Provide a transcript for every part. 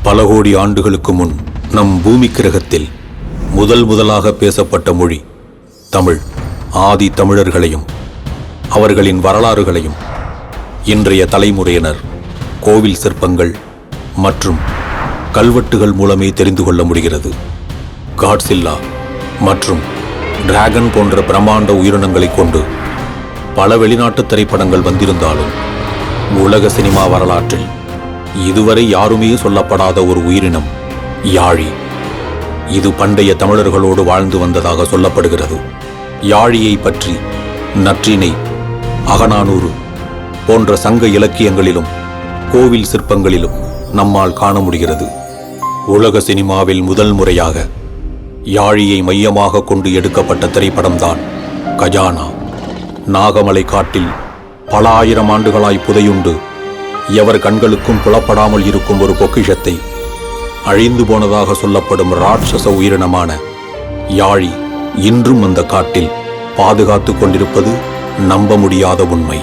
பல கோடி ஆண்டுகளுக்கு முன் நம் பூமி கிரகத்தில் முதலாக பேசப்பட்ட மொழி தமிழ். ஆதி தமிழர்களையும் அவர்களின் வரலாறுகளையும் இன்றைய தலைமுறையினர் கோவில் சிற்பங்கள் மற்றும் கல்வெட்டுகள் மூலமே தெரிந்து கொள்ள முடிகிறது. காட்சில்லா மற்றும் டிராகன் போன்ற பிரம்மாண்ட உயிரினங்களை கொண்டு பல வெளிநாட்டு திரைப்படங்கள் வந்திருந்தாலும் உலக சினிமா வரலாற்றில் இதுவரை யாருமே சொல்லப்படாத ஒரு உயிரினம் யாழி. இது பண்டைய தமிழர்களோடு வாழ்ந்து வந்ததாக சொல்லப்படுகிறது. யாழியை பற்றி நற்றிணை, அகநானூறு போன்ற சங்க இலக்கியங்களிலும் கோவில் சிற்பங்களிலும் நம்மால் காண முடிகிறது. உலக சினிமாவில் முதல் முறையாக யாழியை மையமாக கொண்டு எடுக்கப்பட்ட திரைப்படம்தான் கஜானா. நாகமலை காட்டில் பல ஆயிரம் ஆண்டுகளாய் புதையுண்டு எவர் கண்களுக்கும் புலப்படாமல் இருக்கும் ஒரு பொக்கிஷத்தை அழிந்து போனதாக சொல்லப்படும் ராட்சச உயிரினமான யாழி இன்றும் அந்த காட்டில் பாதுகாத்து கொண்டிருப்பது நம்ப முடியாத உண்மை.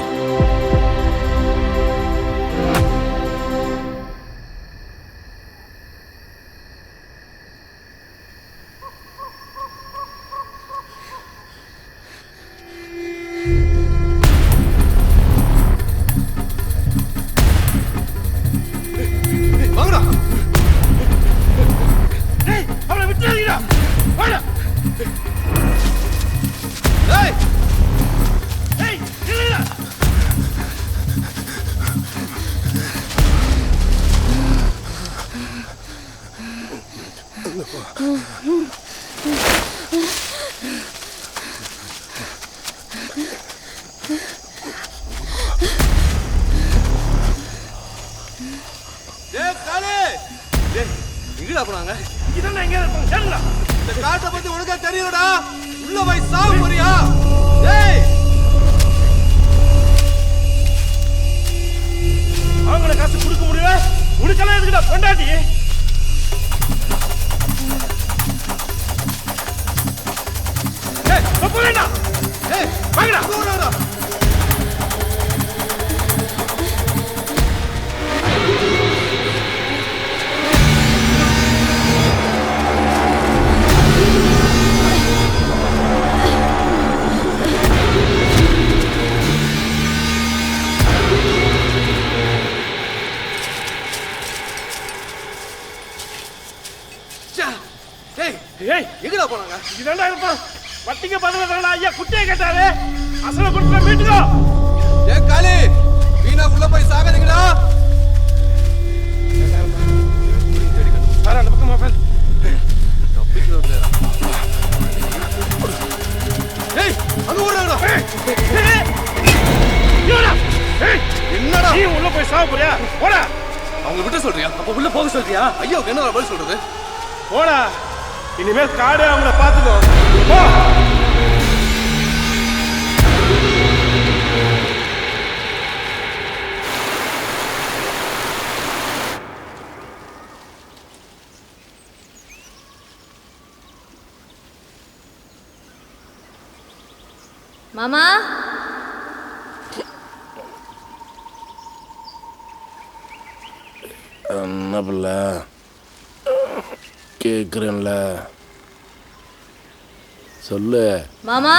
வட்டிக்கு பதில் ஐயா குட்டியை கேட்டாரு. அசல கொடுத்து மீட்டுக்கோ. ஏ காளி, வீணா உள்ள போய் சாகாதீங்கடா. சார் அந்த பக்கம் மொபைல். ஏய் அங்க ஓடுறடா. என்னடா நீ உள்ள போய் சாக போறியா? போடா. அவங்க விட்டு சொல்றியா? அப்ப உள்ள போக சொல்றியா? ஐயோ என்ன பதில் சொல்றது? போடா. இனிமேல் காடு அவங்கள பாத்துக்கோ. போ. மாமா என்ன பிள்ள கேக்குறேன்ல, சொல்லு மாமா.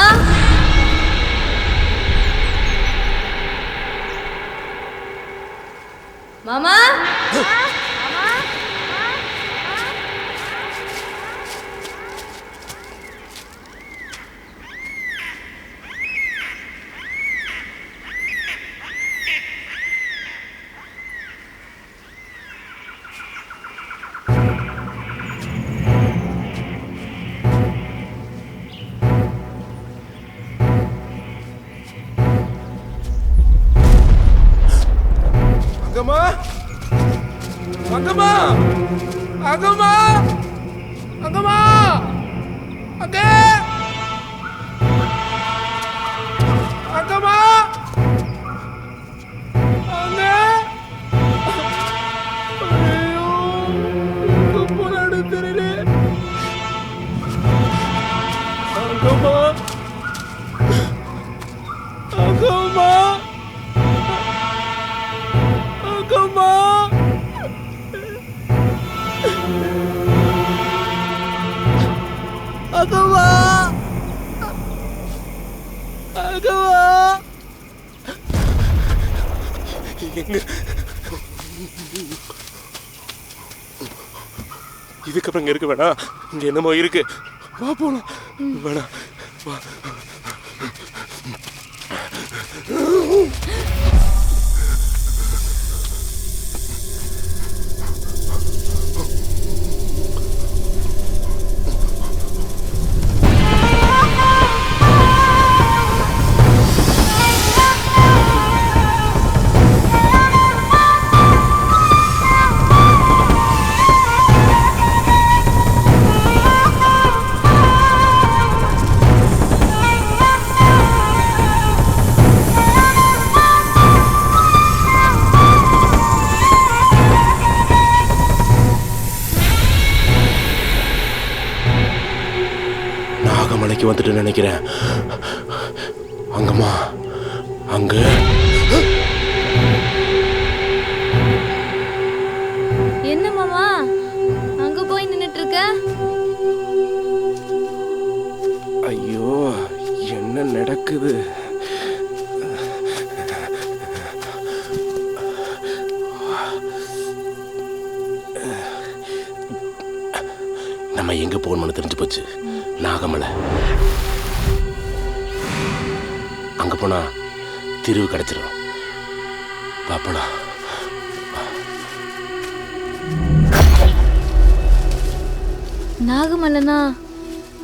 மாமா அங்கம்மா அங்கம்மா அங்கம்மா அங்க அங்கம்மா அங்க ஐயோ போராடு தெரியல. அங்கம்மா அங்கம்மா அங்கம்மா இதுக்கப்புறம் இங்க இருக்க வேணாம். இங்க என்னமோ இருக்கு. வா போலாம். வேணாம் வா. நாகமலைக்கு வந்துட்டு நினைக்கிறேன். அங்கம்மா அங்க என்ன மாமா அங்க போய் நின்னுட்டு இருக்க? ஐயோ என்ன நடக்குது? நம்ம எங்க போகணும்னு தெரிஞ்சு போச்சு. நாகமலை. அங்க போனா தீர்வு கிடைச்சிடும். பாப்பனா நாகமலைனா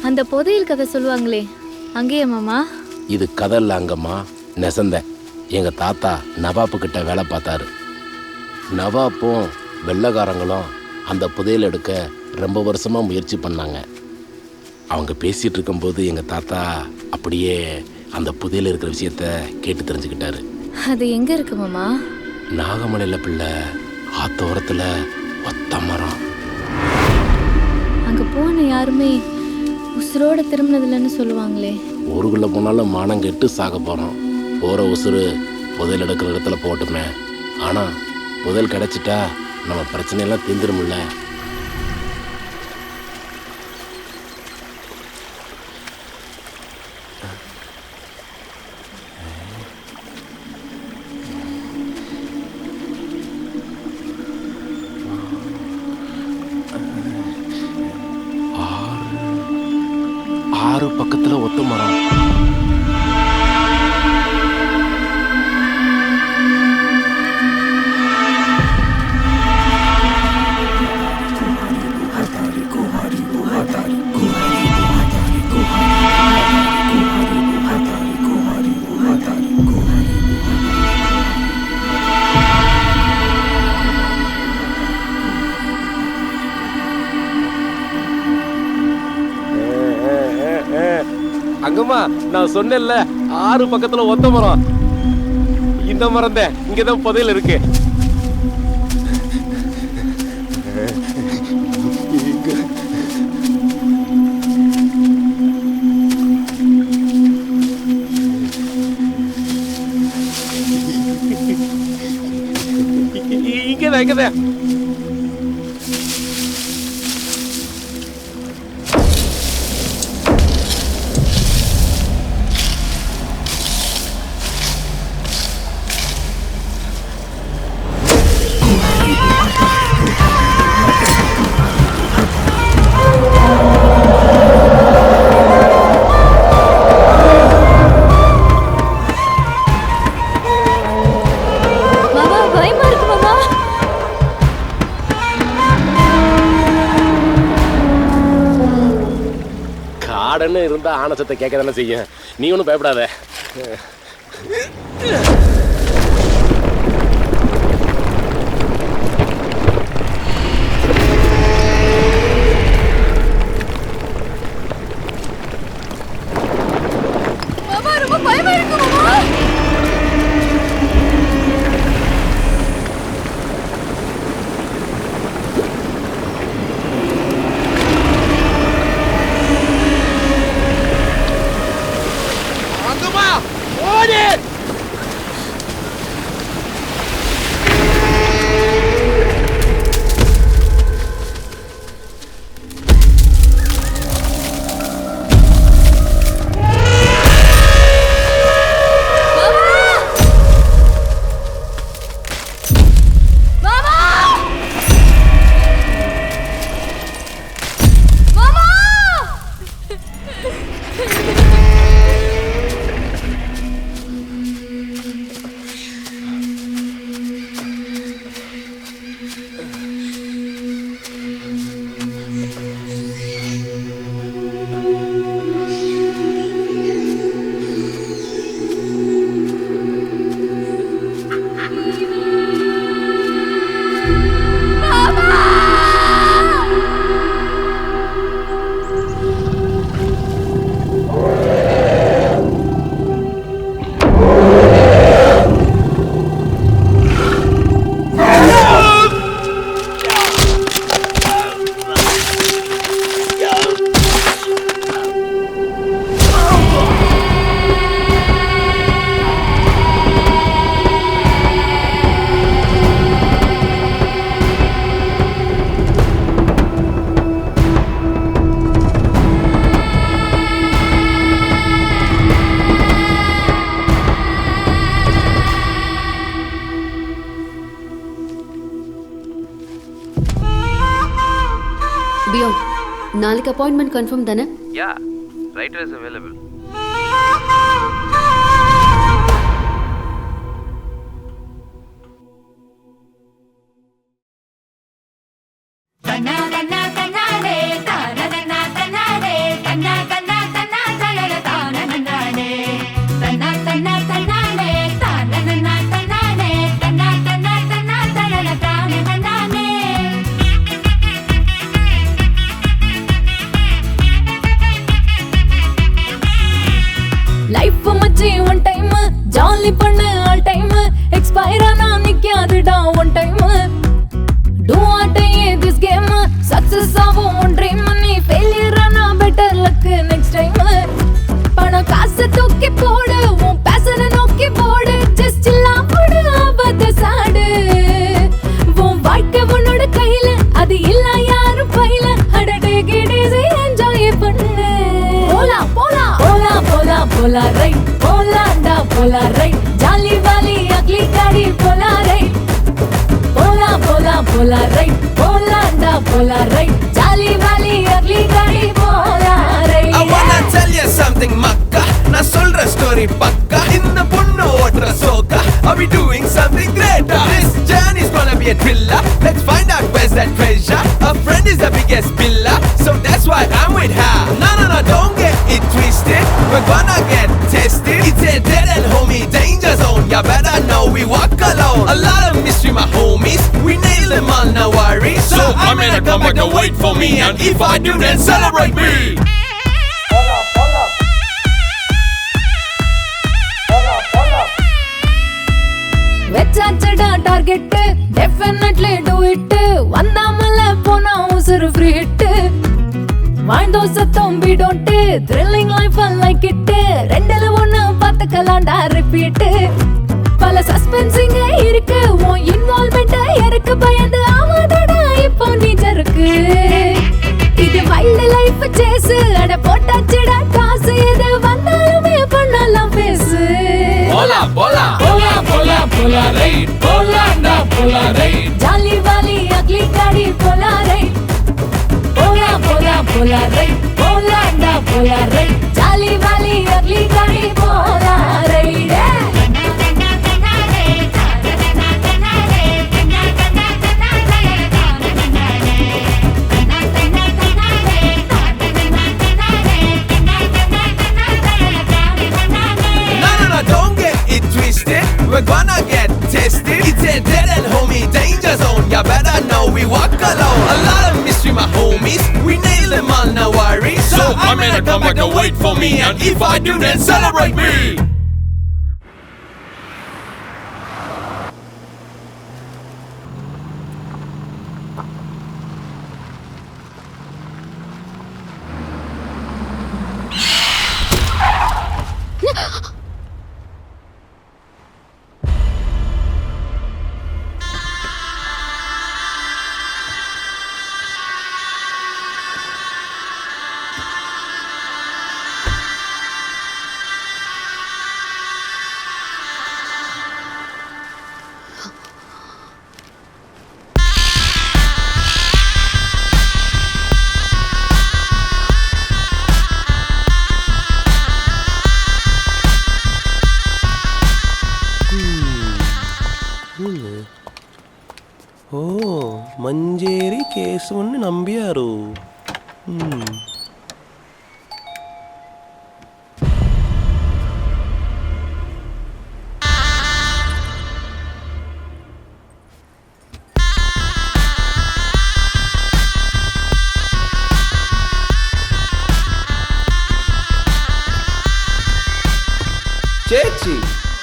அந்த புதையல் கதை சொல்லுவாங்களே அங்கேயே மாமா? இது கதை இல்லை அங்கம்மா, நெசந்த. எங்கள் தாத்தா நவாப்பு கிட்ட வேலை பார்த்தாரு. நவாப்பும் வெள்ளைக்காரங்களும் அந்த புதையல் எடுக்க ரொம்ப வருஷமாக முயற்சி பண்ணாங்க. அவங்க பேசிகிட்டு இருக்கும்போது எங்கள் தாத்தா அப்படியே அந்த புதையல் இருக்கிற விஷயத்த கேட்டு தெரிஞ்சுக்கிட்டாரு. அது எங்கே இருக்கு மாமா? நாகமலையில் பிள்ளை, ஆத்தோரத்தில் ஒத்த மரம். அங்கே போன யாருமே உசுரோட திரும்பினதில்லைன்னு சொல்லுவாங்களே. ஊருக்குள்ளே போனாலும் மானம் கெட்டு சாக போகிறோம். போகிற உசுறு புதையல் எடுக்கிற இடத்துல போட்டுமே. ஆனால் புதையல் கிடச்சிட்டா நம்ம பிரச்சனையெல்லாம் தீர்ந்துருமில்ல. ஆறு பக்கத்துல ஒத்த மரம். அங்கம்மா, நான் சொன்னேன்ல 6 பக்கத்துல ஒத்த மரம். இந்த மரம் தான் இங்கதான் புதையல் இருக்கு. இங்கதான் இங்கதான். காடன்னு இருந்தா ஆனசத்தை கேட்க தானே செய்யும். நீ ஒன்றும் பயப்படாத. பிரியோ, நாளைக்கு அப்பாயின்மெண்ட் கன்ஃபார்ம் தானே? Yeah, writer is available. Life மச்சி ஒன் டைம் ஜாலி பண்ணு ஆல் டைம் எக்ஸ்பயர் ஆனா நிக்காதுடா one time do or die this game success ஆகும் ஒன் ட்ரீம் நீ ஃபெயிலியர் ஆனா பெட்டர் லக் நெக்ஸ்ட் டைம் பணம் காசு தூக்கி போடு உன் பேஷனை நோக்கி போடு ஜஸ்ட் லாஃப்டு ஆபத்து சாடு உன் வாழ்க்கை உன்னோட கையில அது இல்ல யாரும் பையில அடடே கிடேசி என்ஜாய் பண்ணு போலா போலா போலா போலா போலா ரைட் போலாண்டா போலா ரைட் ஜாலி வாலி அக்லி காடி போலா ரைட் போலா போலா போலா ரைட் போலாண்டா போலா ரைட் ஜாலி வாலி அக்லி காடி போலா right I wanna tell you something மக்கா நான் சொல்ற ஸ்டோரி பக்கா இந்த பொண்ணு ஓட்ற சோக்கா Are we doing something great? This journey's gonna be a thriller. Let's find out where's that treasure. A friend is the biggest pillar, so that's why I'm with her. No, don't get it twisted. We're gonna get tested. It's a dead end homie danger zone. You better know we walk alone. A lot of mystery, my homies. We nail them all, no worries. So I'm gonna come back and wait for me. And if I do, then celebrate me. வெச்சாச்சடா target definitely do it வந்தாமல போனா உசுறு free hit வாழ்ந்தோ சத்தம் பீடோட்டு thrilling life like it ரெண்டுல ஒண்ணு பார்த்துக்கலாம்டா repeat பல சஸ்பென்சிங்க இருக்கு உன் இன்வால்வ்மெண்ட் இருக்கு பயந்து ஆவாதடா இப்போ நீச்சருக்கு இது வைல்ட் லைஃப் சேஸ் அட போட்டாச்சுடா டாஸ் எது வந்தாலுமே பண்ணலாம் பேசு Bola, bola, போலா போலா போலா ரைட் போலாண்டா போலா ரைட் ஜாலி வாலி அக்லி காடி போலா ரைட் போலா போலா போலா ரைட் போலாண்டா போலா ரைட் ஜாலி வாலி அக்லி காடி போலா right No, don't get it twisted. We're gonna get tested. It's a dead end homie danger zone. You better know we walk alone. A lot of mystery, my homies. We nail them all, no worries. So I'm gonna come back and wait for me. And if I do, then celebrate me. ఓ మంజేరి కేశవుని Nambiar Chechi,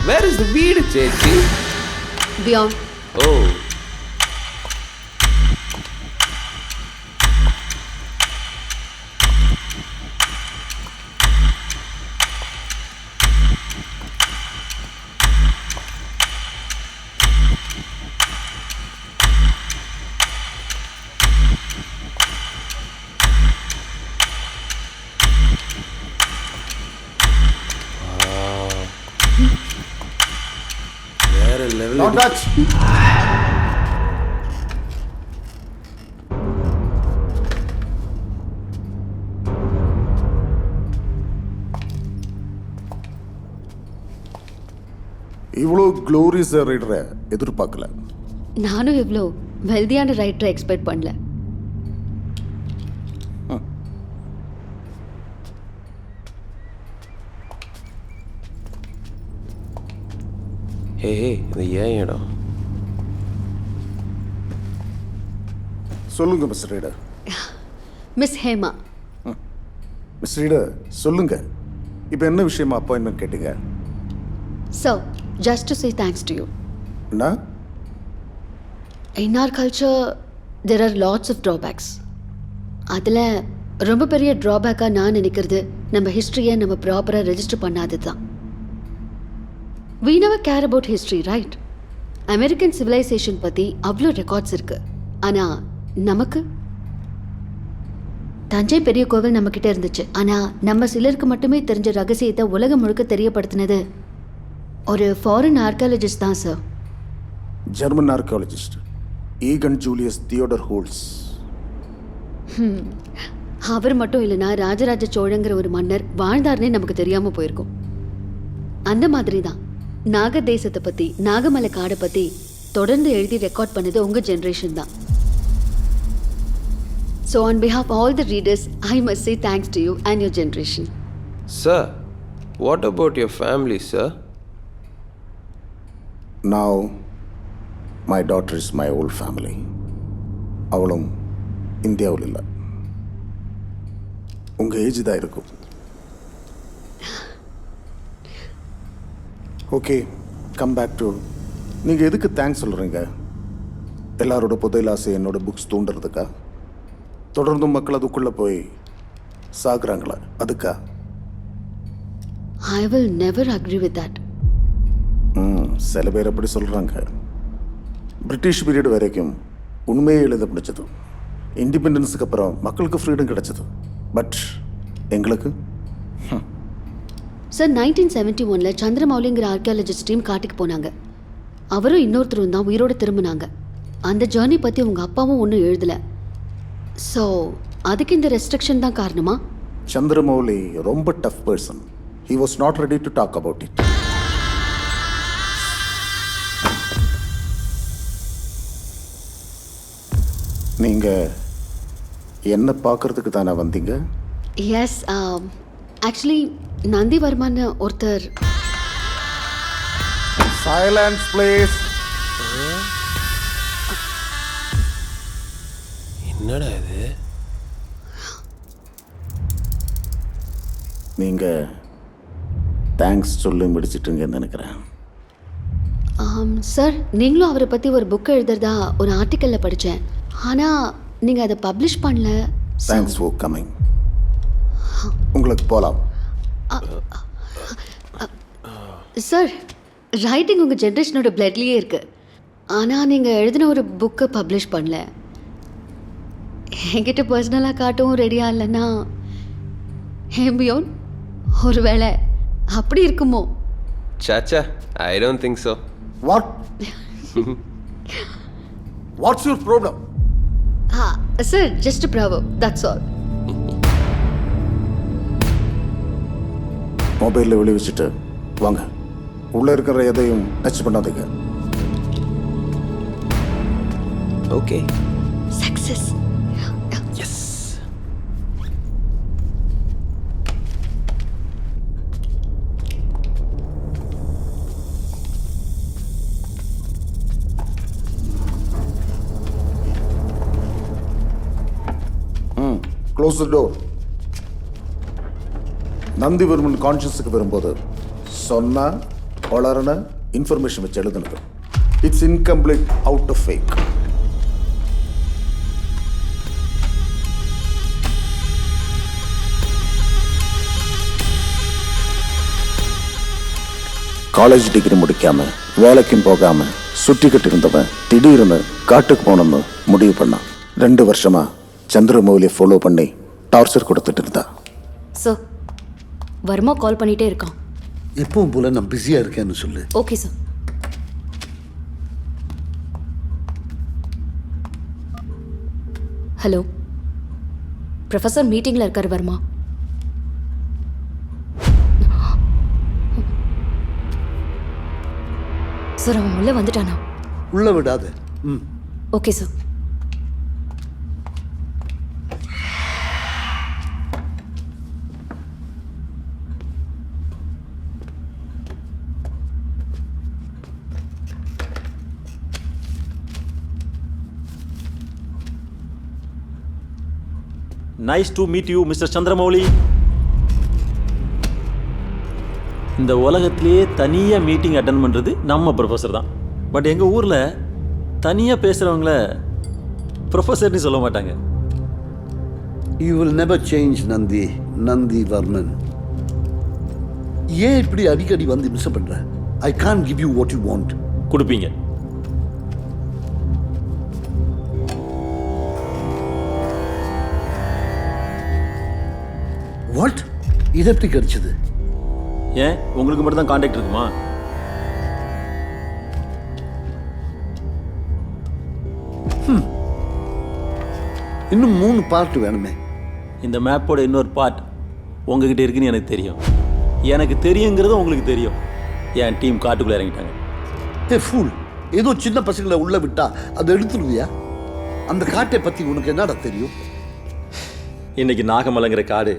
where is the weed, Chechi? Beyond. Oh. Don't touch. இவ்வளோ glorious ரைடரை எதிர்பார்க்கல. நானும் இவ்வளோ வெல்தியான ரைட்டரை expect பண்ணல. ஹே இது ஏன் இடம்? சொல்லுங்க mister reader. Miss Hema. Mister reader சொல்லுங்க, இப்போ என்ன விஷயமா அப்பாயின்மெண்ட் கேட்டீங்க? So, just to say thanks to you. என்ன? In our culture, there are lots of drawbacks. அதில் ரொம்ப பெரிய ட்ராபேக்காக நான் நினைக்கிறது நம்ம ஹிஸ்ட்ரியை நம்ம ப்ராப்பராக ரெஜிஸ்டர் பண்ணாதது தான். We never care about history, right? American civilization பற்றி அவ்வளோ ரெக்கார்ட்ஸ் இருக்குது. ஆனால் நமக்கு தஞ்சை பெரிய கோவில் நம்மக்கிட்ட இருந்துச்சு. ஆனால் நம்ம சிலருக்கு மட்டுமே தெரிஞ்ச ரகசியத்தை உலகம் முழுக்க தெரியப்படுத்தினது ஒரு ஃபாரின் ஆர்கியாலஜிஸ்ட் தான் sir. German archaeologist Egon Julius Theodor Hultzsch. அவர் மட்டும் இல்லைனா ராஜராஜ சோழங்கிற ஒரு மன்னர் வாழ்ந்தார்னே நமக்கு தெரியாமல் போயிருக்கும். அந்த மாதிரி தான் நாக தேசத்தை பற்றி, நாகமலை காடை பற்றி தொடர்ந்து எழுதி ரெக்கார்ட் பண்ணது உங்கள் ஜென்ரேஷன் தான். So on behalf all the readers I must say thanks to you and your generation. Sir, what about your family sir? Now, my daughter is my old family. அவளும் இந்தியாவில் இல்லை, உங்கள் ஏஜ் தான் இருக்கும். Okay, come back to நீங்கள் எதுக்கு thanks சொல்கிறீங்க? எல்லாரோட புதையல் ஆசை என்னோட புக்ஸ் தூண்டுறதுக்கா? தொடர்ந்தும் மக்கள் அதுக்குள்ளே போய் சாகுறாங்களா அதுக்கா? I will never agree with that. சில பேர் அப்படி சொல்கிறாங்க. பிரிட்டிஷ் பீரியட் வரைக்கும் உண்மையை எழுத முடிச்சது. இண்டிபெண்டன்ஸுக்கு அப்புறம் மக்களுக்கு ஃப்ரீடம் கிடைச்சது. பட் எங்களுக்கு சார் 1971 சந்திரமௌலிங்கிற ஆர்கியாலஜிஸ்ட் டீம் காட்டுக்கு போனாங்க. அவரும் இன்னொருத்தரும் தான் உயிரோடு திரும்பினாங்க. அந்த ஜேர்னி பற்றி உங்கள் அப்பாவும் ஒன்றும் எழுதலை. ஸோ அதுக்கு இந்த ரெஸ்ட்ரிக்ஷன் தான் காரணமா? சந்திரமௌலி ரொம்ப tough person. He was not ready to talk about it. நீங்கள் என்ன பார்க்கறதுக்கு தானே வந்தீங்க? எஸ், ஆக்சுவலி நந்திவர்மான்னு ஒருத்தர். Silence please. என்னடா இது? நீங்கள் தேங்க்ஸ் சொல்லி முடிச்சிட்டுங்கன்னு நினைக்கிறேன். சார், நீங்களும் அவரை பற்றி ஒரு புக் எழுதுறதா ஒரு ஆர்டிக்கலில் படித்தேன். ஆனால் நீங்கள் அதை பப்ளிஷ் பண்ணல. Thanks for coming. உங்களுக்கு போகலாம். சார், ரைட்டிங் உங்கள் ஜென்ரேஷனோட பிளட்லேயே இருக்குது. ஆனால் நீங்கள் எழுதின ஒரு புக்கை பப்ளிஷ் பண்ணல. என்கிட்ட பர்சனலாக காட்டவும் ரெடியாக இல்லைன்னா ஹேம்பியோன் ஒரு வேளை அப்படி இருக்குமோ? சாச்சா, I don't think so. What? What's your problem? Sir, just bravo, that's all. மொபைலில் விளைவிச்சிட்டு வாங்க. உள்ளே இருக்கிற எதையும் டச் பண்ணாதீங்க. Okay. Success. Yes. Close the door. Nandivarman கான்ஷியஸுக்கு வரும்போது சொன்ன வளரன இன்ஃபர்மேஷன் வச்சு எழுதுனது. It's incomplete, out of fake. College degree முடிக்காம வேலைக்கும் போகாம சுற்றிக்கிட்டு இருந்தவன் திடீர்னு காட்டுக்கு போனோம்னு முடிவு பண்ணான். 2 வருஷமா சந்திரமௌலியை ஃபாலோ பண்ணி டார்ச்சர் கொடுத்துட்டு இருந்தா. சார், வர்மா கால் பண்ணிகிட்டே இருக்கான். எப்பவும் போல நான் பிஸியாக இருக்கேன்னு சொல்லு. Okay sir. ஹலோ, ப்ரொஃபஸர் மீட்டிங்கில் இருக்கார் வர்மா. சார் அவன் உள்ள வந்துட்டானா? உள்ள விடாத. ம். Okay sir. Nice to meet you mister Chandramouli. இந்த உலகத்திலேயே தனியாக மீட்டிங் அட்டன் பண்ணுறது நம்ம ப்ரொஃபஸர் தான். பட் எங்கள் ஊரில் தனியாக பேசுகிறவங்கள ப்ரொஃபஸர்னு சொல்ல மாட்டாங்க. You will never change Nandi Varman. ஏன் இப்படி அடிக்கடி வந்து மிஸ் பண்ற? I can't give you what you want. கொடுப்பீங்க. வாட்? இது எப்படி கிடைச்சது? ஏன் உங்களுக்கு மட்டும் தான் கான்டாக்ட் இருக்குமா? இன்னும் 3 பார்ட் வேணுமே. இந்த மேப்போட இன்னொரு பார்ட் உங்ககிட்ட இருக்குன்னு எனக்கு தெரியும். எனக்கு தெரியுங்கிறது உங்களுக்கு தெரியும். என் டீம் காட்டுக்குள்ளே இறங்கிட்டாங்க. ஏ ஃபூல், ஏதோ சின்ன பசங்களை உள்ள விட்டா அதை எடுத்துருவியா? அந்த காட்டை பற்றி உனக்கு என்னடா தெரியும்? இன்னைக்கு நாகமலைங்கிற காடு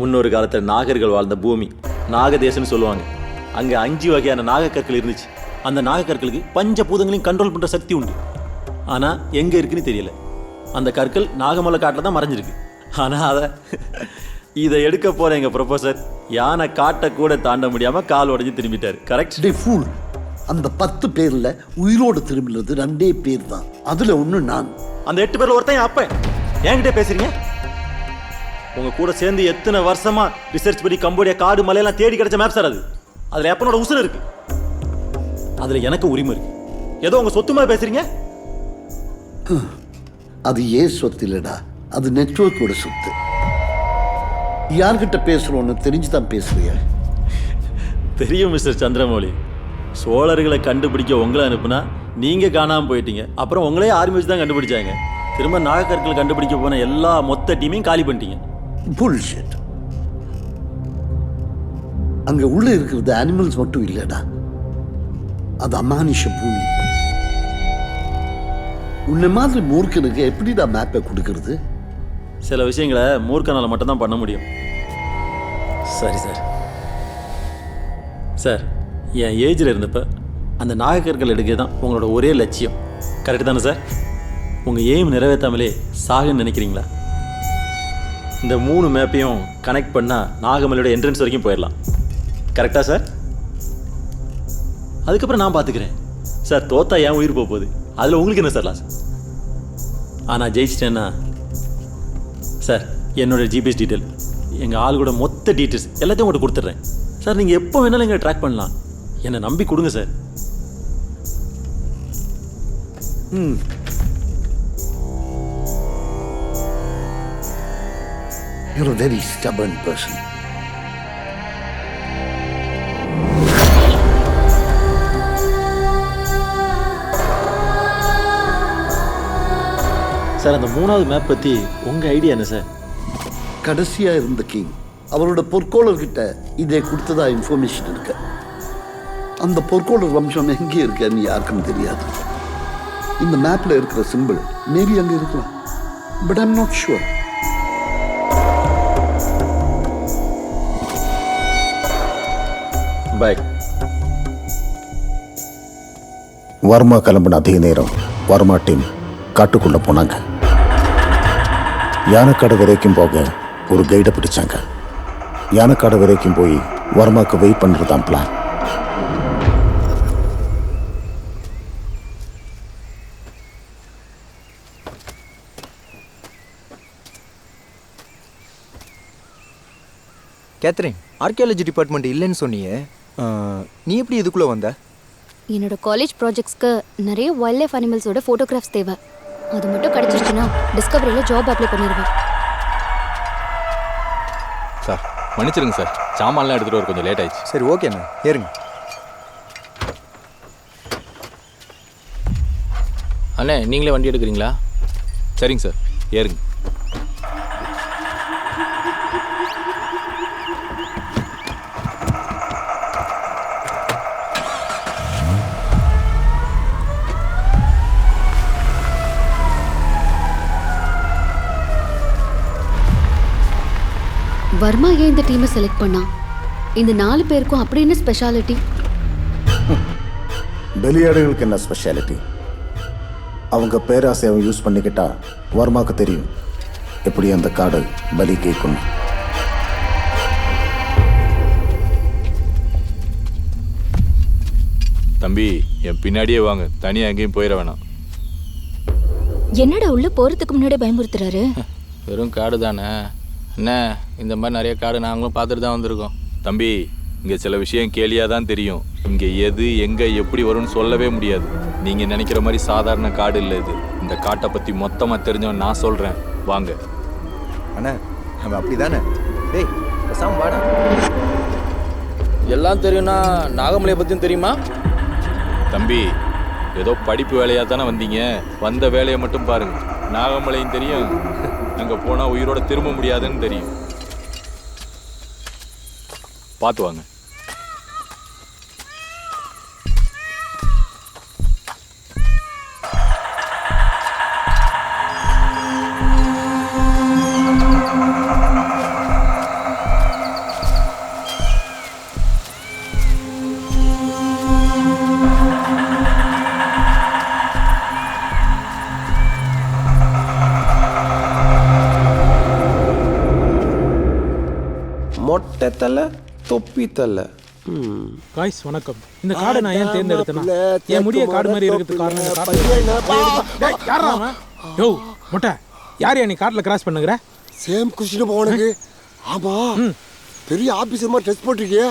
முன்னொரு காலத்தில் நாகர்கள் வாழ்ந்த பூமி, நாகதேசம்னு சொல்லுவாங்க. அங்கே 5 வகையான நாகக்கற்கள் இருந்துச்சு. அந்த நாகக்கற்களுக்கு பஞ்சபூதங்களையும் கண்ட்ரோல் பண்ணுற சக்தி உண்டு. ஆனால் எங்கே இருக்குன்னு தெரியல. அந்த கற்கள் நாகமலை காட்டில் தான் மறைஞ்சிருக்கு. ஆனால் இதை எடுக்க போகிற எங்கள் ப்ரொஃபஸர் யானை காட்டை கூட தாண்ட முடியாமல் கால் உடஞ்சி திரும்பிட்டார். கரெக்ட்? டே ஃபூல், அந்த 10 பேரில் உயிரோடு திரும்பினது 2 பேர் தான். அதில் ஒன்று நான். அந்த 8 பேரில் ஒருத்தன் அப்ப என்கிட்ட பேசுறீங்க? உங்க கூட சேர்ந்து எத்தனை வருஷமா ரிசர்ச் பண்ணி கம்போடியா காடு மலையெல்லாம் தேடி கிடைச்ச மேப் சார் அது. அதுல எப்பனோட உசுறு இருக்கு. அதுல எனக்கு உரிமை இருக்கு. ஏதோ உங்க சொத்து மாதிரி பேசுறீங்க. அது ஏன் சொத்து இல்லடா, அது நெட்வொர்க்கோட சொத்து. யார்கிட்ட பேசுறோன்னு தெரிஞ்சுதான் பேசுறியா? தெரியும் மிஸ்டர் சந்திரமௌலி. சோழர்களை கண்டுபிடிக்க உங்களை அனுப்புனா நீங்க காணாம போயிட்டீங்க. அப்புறம் உங்களே ஆர்மி வச்சு தான் கண்டுபிடிச்சாங்க. திரும்ப நாகக்கற்களை கண்டுபிடிக்க போன எல்லா மொத்த டீமையும் காலி பண்ணிட்டீங்க. புல்ஷிட். அங்க உள்ள இருக்கிறது அனிமல்ஸ் மட்டும் இல்லடா, அது அமானுஷ பூமி. உன்னை மாதிரி மூர்க்கனுக்கு எப்படிடா மேப்பை கொடுக்கறது? சில விஷயங்களை மூர்க்கனால மட்டும் தான் பண்ண முடியும். சரி சார். சார், என் ஏஜில் இருந்தப்ப அந்த நாகக்கற்கள் எடுக்க தான் உங்களோட ஒரே லட்சியம். கரெக்டு தானே சார்? உங்கள் எய்ம் நிறைவேற்றாமலே சாகுன்னு நினைக்கிறீங்களா? இந்த 3 மேப்பையும் கனெக்ட் பண்ணால் நாகமலையோட என்ட்ரன்ஸ் வரைக்கும் போயிடலாம். கரெக்டாக சார்? அதுக்கப்புறம் நான் பார்த்துக்கிறேன். சார், தோத்தா ஏன் உயிர் போக போகுது? அதில் உங்களுக்கு என்ன சார் லாஸ்? ஆனால் ஜெயிச்சிட்டேன்னா சார், என்னோடய ஜிபிஎஸ் டீட்டெயில், எங்கள் ஆளுக்கூட மொத்த டீட்டெயில்ஸ் எல்லாத்தையும் உங்கள்கிட்ட கொடுத்துட்றேன். சார், நீங்கள் எப்போ வேணாலும் எங்களை ட்ராக் பண்ணலாம். என்னை நம்பி கொடுங்க sir. You're a very stubborn person. Sir, அந்த 3வது மேப் பற்றி உங்கள் ஐடியா என்ன சார்? கடைசியா இருந்த கிங் அவரோட பொற்கோளர்கிட்ட இதை கொடுத்ததா இன்ஃபர்மேஷன் இருக்கு. அந்த பொற்கோளர் வம்சம் எங்கே இருக்குன்னு யாருக்கும் தெரியாது. இந்த மேப்ல இருக்கிற சிம்பிள் மேபி அங்க இருக்கலாம், பட் ஐம் நாட் ஷுவர். பாய். வர்மா கிளம்பின அதே நேரம் வர்மா டீம் காட்டுக்குள்ள போனாங்க. யானைக்காடு வரைக்கும் போக ஒரு கைடை பிடிச்சாங்க. யானைக்காடு வரைக்கும் போய் வர்மாக்கு வெயிட் பண்ணுறதான் பிளான். கேத்ரின், ஆர்கியாலஜி டிபார்ட்மெண்ட் இல்லைன்னு சொன்னியே, நீ எப்படி இதுக்குள்ளே வந்த? என்னோட காலேஜ் ப்ராஜெக்ட்ஸ்க்கு நிறைய வைல்ட் லைஃப் அனிமல்ஸோட ஃபோட்டோகிராஃப்ஸ் தேவை. அது மட்டும் கிடைச்சிருச்சுன்னா டிஸ்கவரியில் ஜாப் அப்ளை பண்ணிடுவேன். சார், மன்னிச்சிருங்க சார், சாமான்லாம் எடுத்துகிட்டு வர கொஞ்சம் லேட் ஆயிடுச்சு. சரி, ஓகேண்ணா, ஏறுங்க. அண்ணே, நீங்களே வண்டி எடுக்கிறீங்களா? சரிங்க சார், ஏறுங்க. வர்மா ஏன் இந்த டீமை செலக்ட் பண்ணா? இந்த 4 பேருக்கும் அப்படி என்ன ஸ்பெஷாலிட்டி? பலியாடுகளுக்கு என்ன ஸ்பெஷாலிட்டி? அவங்க பேராசை அவன் யூஸ் பண்ணிக்கிட்டா வர்மாக்கு தெரியும் எப்படி அந்த காடு பலி கேட்கும். தம்பி என் பின்னாடியே வாங்க, தனியாக எங்கேயும் போயிட வேணாம். என்னடா உள்ள போறதுக்கு முன்னாடி பயமுறுத்துறாரு? வெறும் காடு தானே என்ன, இந்த மாதிரி நிறைய காடு நாங்களும் பார்த்துட்டு தான் வந்திருக்கோம். தம்பி இங்கே சில விஷயம் கேலியாக தான் தெரியும். இங்கே எது எங்கே எப்படி வரும்னு சொல்லவே முடியாது. நீங்கள் நினைக்கிற மாதிரி சாதாரண காடு இல்லை இது. இந்த காட்டை பற்றி மொத்தமாக தெரிஞ்சவன் நான் சொல்கிறேன், வாங்க. அண்ணா அவன் அப்படி தானே. டேய் பேசாம வாடா. எல்லாம் தெரியும்னா நாகமலையை பற்றியும் தெரியுமா? தம்பி ஏதோ படிப்பு வேலையாக தானே வந்தீங்க, வந்த வேலையை மட்டும் பாருங்க. நாகமலையும் தெரியும், அங்கே போனால் உயிரோட திரும்ப முடியாதுன்னு தெரியும். பார்த்து வாங்க. மொட்டை தலை தொப்பி தலை. காய்ஸ் வணக்கம். இந்த காடை நான் ஏன் தேர்ந்தெடுத்தேன்னா, என் முடிய காடு மாதிரி இருக்கிறதுக்கு காரணம் இந்த காடு. யோ மொட்டை, யார் நீ காட்டில் கிராஸ் பண்ணுகிற? சேம் கொஸ்டின் போனக்கு. ஆமா பெரிய ஆபீசர் மாதிரி ட்ரெஸ் போட்டிருக்கிய,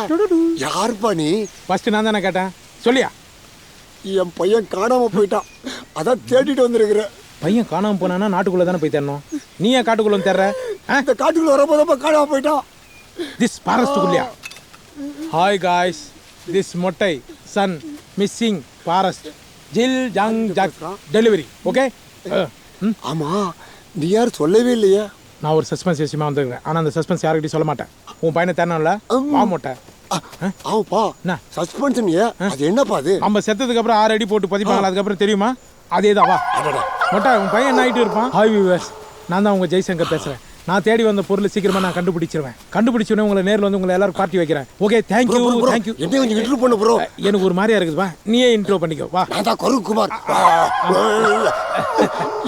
யாருப்பா நீ? ஃபர்ஸ்ட் நான் தானே கேட்டேன், சொல்லியா? என் பையன் காணாம போயிட்டான், அதான் தேடிட்டு வந்திருக்கிறேன். பையன் காணாம போனானா நாட்டுக்குள்ள தானே போய் தேடணும். நீ ஏன் காட்டுக்குள்ள வந்து தேடுற? இந்த காட்டுக்குள்ள வரப்போதப்ப காணாம போயிட்டான். திஸ் ஃபாரஸ்ட்டுக்குள்ளயா? ஹாய் காய்ஸ், திஸ் மொட்டை சன் மிஸ்ஸிங் ஃபாரஸ்ட் ஜில் ஜங் ஜக் டெலிவரி. ஓகே. ஆமா நீ யார் சொல்லவே இல்லையா? நான் ஒரு சஸ்பென்ஸ் விஷயமா வந்துருக்கேன், ஆனால் அந்த சஸ்பென்ஸ் யாருக்கிட்டையும் சொல்ல மாட்டேன். உன் பையனை தேடணும்ல, வா மொட்டை. ஆமாப்பா, சஸ்பென்ஸ் அது என்னப்பா அது? நம்ம செத்ததுக்கு அப்புறம் 6 அடி போட்டு பதிப்பாங்களா, அதுக்கப்புறம் தெரியுமா? அதே தான், வா மொட்டை. உன் பையன் என்ன ஆகிட்டு இருப்பான்? ஹாய் வியூவர்ஸ், நான் தான் உங்கள் ஜெய்சங்கர் பேசுகிறேன். நான் தேடி வந்த பொருள் சீக்கிரமா நான் கண்டுபிடிச்சிருவேன். கண்டுபிடிச்சோன்னே உங்களை நேரில் வந்து உங்களை எல்லாரும் பார்ட்டி வைக்கிறேன். Okay, thank you thank you. என்ன கொஞ்சம் இன்ட்ரோ பண்ணு ப்ரோ. எனக்கு ஒரு மாதிரியா இருக்குது, வா நீயே இன்ட்ரோ பண்ணிக்கோ. வா. நான் தான் கருக்குமார்.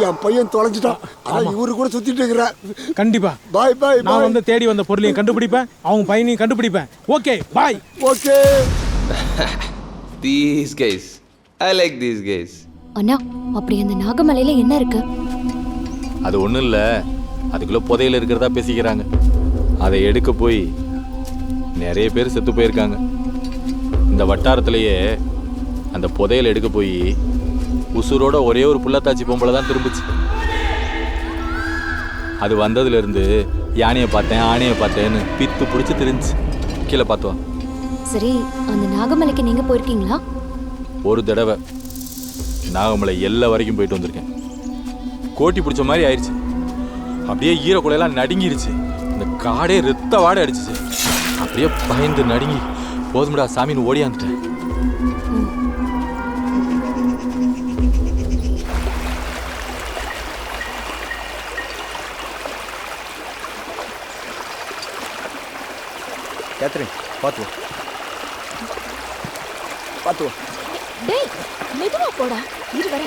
என் பையன் தொலைஞ்சிட்டான், அதான் இவரு கூட சுத்திட்டு இருக்கிறேன். கண்டிப்பா பாய் பாய். நான் வந்து தேடி வந்த பொருளையும் கண்டுபிடிப்பேன், அவங்க பையனையும் கண்டுபிடிப்பேன். Okay bye. Okay. These guys, I like these guys. அண்ணா, அப்படி அந்த நாகமலையில என்ன இருக்கு? அது ஒன்றும் இல்லை, அதுக்குள்ளே புதையில் இருக்கிறதா பேசிக்கிறாங்க. அதை எடுக்க போய் நிறைய பேர் செத்து போயிருக்காங்க. இந்த வட்டாரத்திலேயே அந்த புதையல் எடுக்க போய் உசுரோட ஒரே ஒரு புள்ளத்தாச்சி பொம்பளை தான் திரும்பிச்சு. அது வந்ததுலேருந்து யானையை பார்த்தேன் ஆணையை பார்த்தேன்னு பித்து பிடிச்சி தெரிஞ்சு கீழே பார்த்துவான். சரி, அந்த நாகமலைக்கு நீங்க போயிருக்கீங்களா? ஒரு தடவை நாகமலை எல்லா வரைக்கும் போயிட்டு வந்திருக்கேன். கோட்டி பிடிச்ச மாதிரி ஆயிடுச்சு, அப்படியே ஈரக்குலையெல்லாம் நடுங்கிருச்சு. இந்த காடே ரத்த வாடை அடிச்சிச்சு. அப்படியே பயந்து நடுங்கி போதும்டா சாமின்னு ஓடியாந்துட்டேன். கேத்ரின் பார்த்து பார்த்து. டேய் மெதுவா போடா, இரு வர.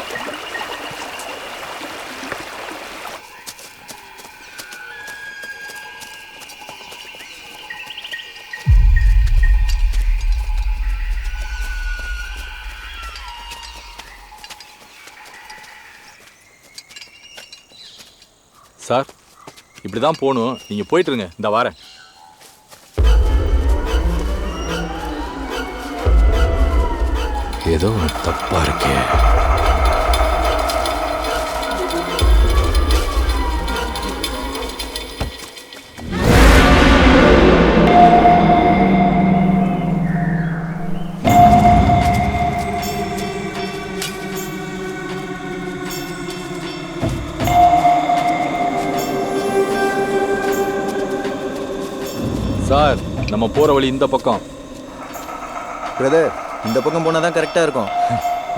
சார் இப்படி தான் போகணும், நீங்கள் போயிட்டுருங்க, இந்த வாரேன். ஏதோ ஒன்று தப்பாக இருக்கே. சார் நம்ம போகிற வழி இந்த பக்கம். பிரதர், இந்த பக்கம் போனால் தான் கரெக்டாக இருக்கும்.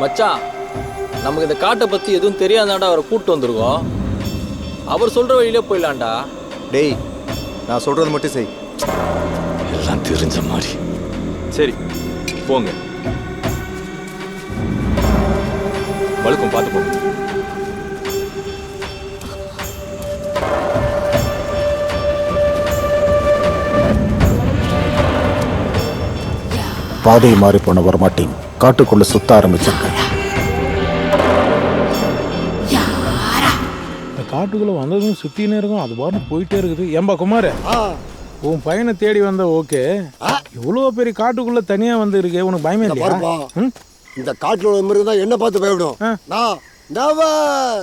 மச்சான், நமக்கு இந்த காட்டை பற்றி எதுவும் தெரியாதாண்டா அவரை கூப்பிட்டு வந்திருக்கோம். அவர் சொல்கிற வழியிலே போயிடலான்டா. டேய், நான் சொல்றது மட்டும் செய். எல்லாம் தெரிஞ்ச மாதிரி. சரி போங்க. வழுக்கும் பார்த்து போங்க. பாதை மாறி போன வரமாட்டேன், காட்டுக்குள்ள சுத்த ஆரம்பிச்சிருக்கேன். இந்த காட்டுக்குள்ள வந்ததும் சுத்தினே இருக்கும், அது பாட்டு போயிட்டே இருக்குது. ஏம்பா குமார், உன் பையனை தேடி வந்த ஓகே, இவ்வளோ பெரிய காட்டுக்குள்ள தனியா வந்து இருக்கு, உனக்கு பயமே இல்லையா? இந்த காட்டுல உள்ள மிருகம் தான் என்ன பார்த்து பயப்படும். நான் never.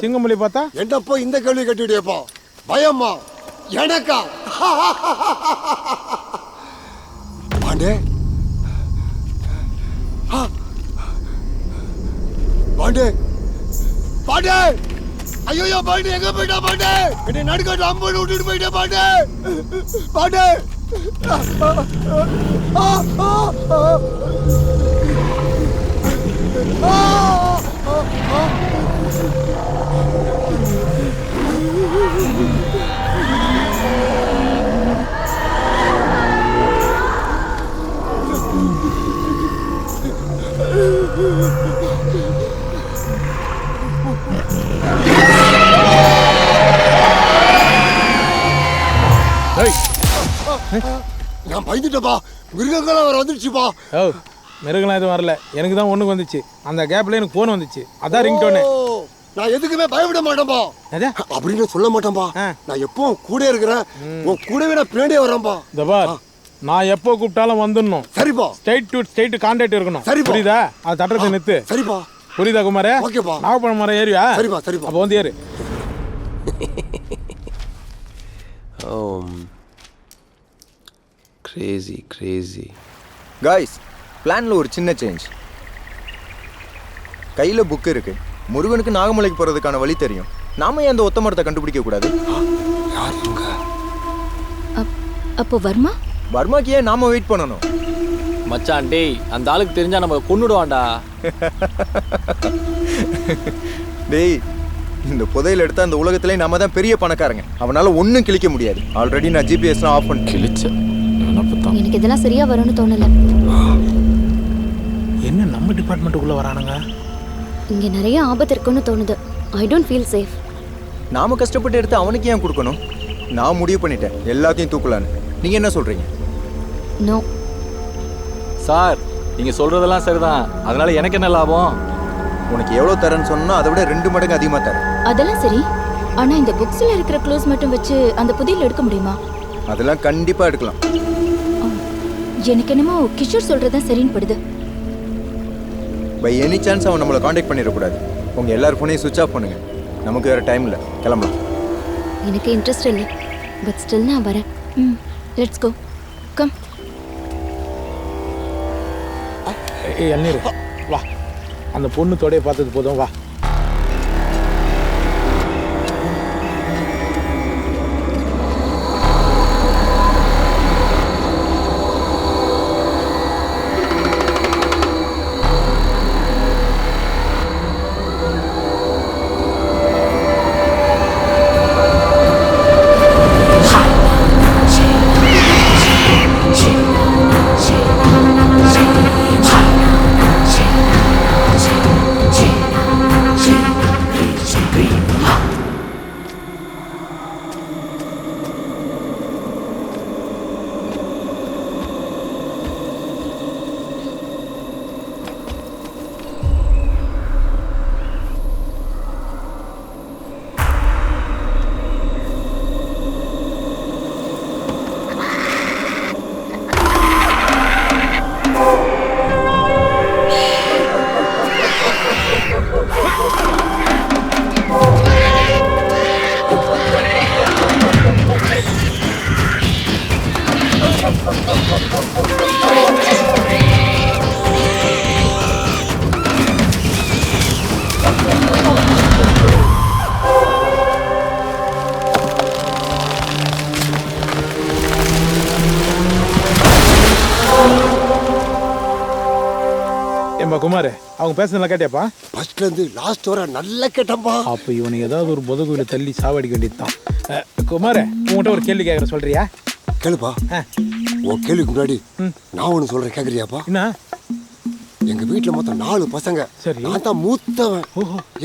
சிங்கமொழி பார்த்தா என்னப்போ இந்த கேள்வி கட்டிவிடியப்போ பயமா எனக்கா? பாண்டே பாண்டே பாண்டே, ஐயோ பாண்டே, எங்க போயிட்டா பாண்டே? என்னை நடுக்காட்டு அம்பு விட்டுட்டு போயிட்டே பாண்டே. பாண்டே நான் பயந்துட்டப்பா, மிருகங்களாம் வர வந்துடுச்சுப்பா. மிருகலாம் எதுவும் வரல, எனக்கு தான் ஒண்ணுக்கு வந்துச்சு. அந்த கேப்ல எனக்கு போன் வந்துச்சு, அதான் ரிங் டோனு. நான் எதுக்குமே பயப்பட மாட்டேன்பா அப்படின்னு சொல்ல மாட்டேன்பா. நான் எப்போ கூட இருக்கிறேன், உன் கூடவே நான் பின்னாடியே வரேன்பா. நான் எப்போ கூப்பிட்டாலும் வந்துடணும். சரிப்பா. ஸ்ட்ரைட் டு ஸ்ட்ரைட் கான்டாக்ட் இருக்கணும். சரி புரியுதா? அது தட்டுறதை நிறுத்து. சரிப்பா. புரியுதா குமாரே? ஓகேப்பா. நாகப்பழம் மரம் ஏறியா? சரிப்பா சரிப்பா. அப்போ வந்து ஏறு. Crazy, crazy. காய்ஸ், பிளான்ல ஒரு சின்ன சேஞ்ச். கையில புக் இருக்கு, முருகனுக்கு நாகமலைக்கு போறதுக்கான வழி தெரியும். நாம ஏன் அந்த ஒத்த மரத்தை கண்டுபிடிக்க கூடாது? அப்போ வர்மா? வர்மாக்கு ஏன் நாம வெயிட் பண்ணணும்? மச்சான் டேய், அந்த ஆளுக்கு தெரிஞ்சா நம்ம கொன்னுடுவான்டா. டேய், இந்த புதையல் எடுத்தா அந்த உலகத்திலே நாம தான் பெரிய பணக்காரங்க. அவனால ஒன்றும் கிழிக்க முடியாது. ஆல்ரெடி நான் ஜிபிஎஸ்லாம் ஆஃப் பண்ணி கிழிச்சேன். எனக்கு இதெல்லாம் சரியா வரும்னு தோணல. என்ன நம்ம டிபார்ட்மெண்ட்டுக்குள்ள வரானுங்க? இங்க நிறைய ஆபத்து இருக்குன்னு தோணுது. I don't feel safe. நாம கஷ்டப்பட்டு எடுத்து அவனுக்கு ஏன் கொடுக்கணும்? நான் முடிவு பண்ணிட்டேன், எல்லாத்தையும் தூக்கலான்னு. நீங்க என்ன சொல்றீங்க? நோ சார், நீங்க சொல்றதெல்லாம் சரிதான். அதனால எனக்கு என்ன லாபம்? உனக்கு எவ்வளவு தரேன்னு சொன்னா அதை விட 2 மடங்கு அதிகமா தரேன். அதெல்லாம் சரி, ஆனா இந்த புக்ஸ்ல இருக்கிற க்ளூஸ் மட்டும் வச்சு அந்த புதையல் எடுக்க முடியுமா? அதெல்லாம் கண்டிப்பா எடுக்கலாம். எனக்கு என்னமோ கிஷோர் சொல்றதுதான் சரின்னு படுது. பை எனி சான்ஸ் அவன் நம்மளை காண்டாக்ட் பண்ணிடக்கூடாது. உங்க எல்லார் ஃபோனையும் சுவிட்ச் ஆஃப் பண்ணுங்க. நமக்கு வேற டைம் இல்லை, கிளம்பலாம். எனக்கு இன்ட்ரெஸ்ட் இல்லை, பட் ஸ்டில் நான் வரேன். Let's go, come. எண்ணீர் வா, அந்த பொண்ணு தொடைய பார்த்தது போதும், வா. குமார், அவங்க பேசுனதெல்லாம் கேட்டியாப்பா? ஃபர்ஸ்ட்ல இருந்து லாஸ்ட் வர நல்லா கேட்டப்பா. அப்ப இவனை ஏதாவது ஒரு புதகுயில தள்ளி சாவடிக்க வேண்டியதுதான். குமார், உங்ககிட்ட ஒரு கேள்வி கேட்கற சொல்றியா? கேளுப்பா உன் கேள்விக்கு முன்னாடி நான் ஒன்று சொல்றேன், கேட்குறியாப்பா? என்ன? எங்க வீட்டுல மொத்தம் 4 பசங்க. சரி. நான் தான் மூத்தவன்.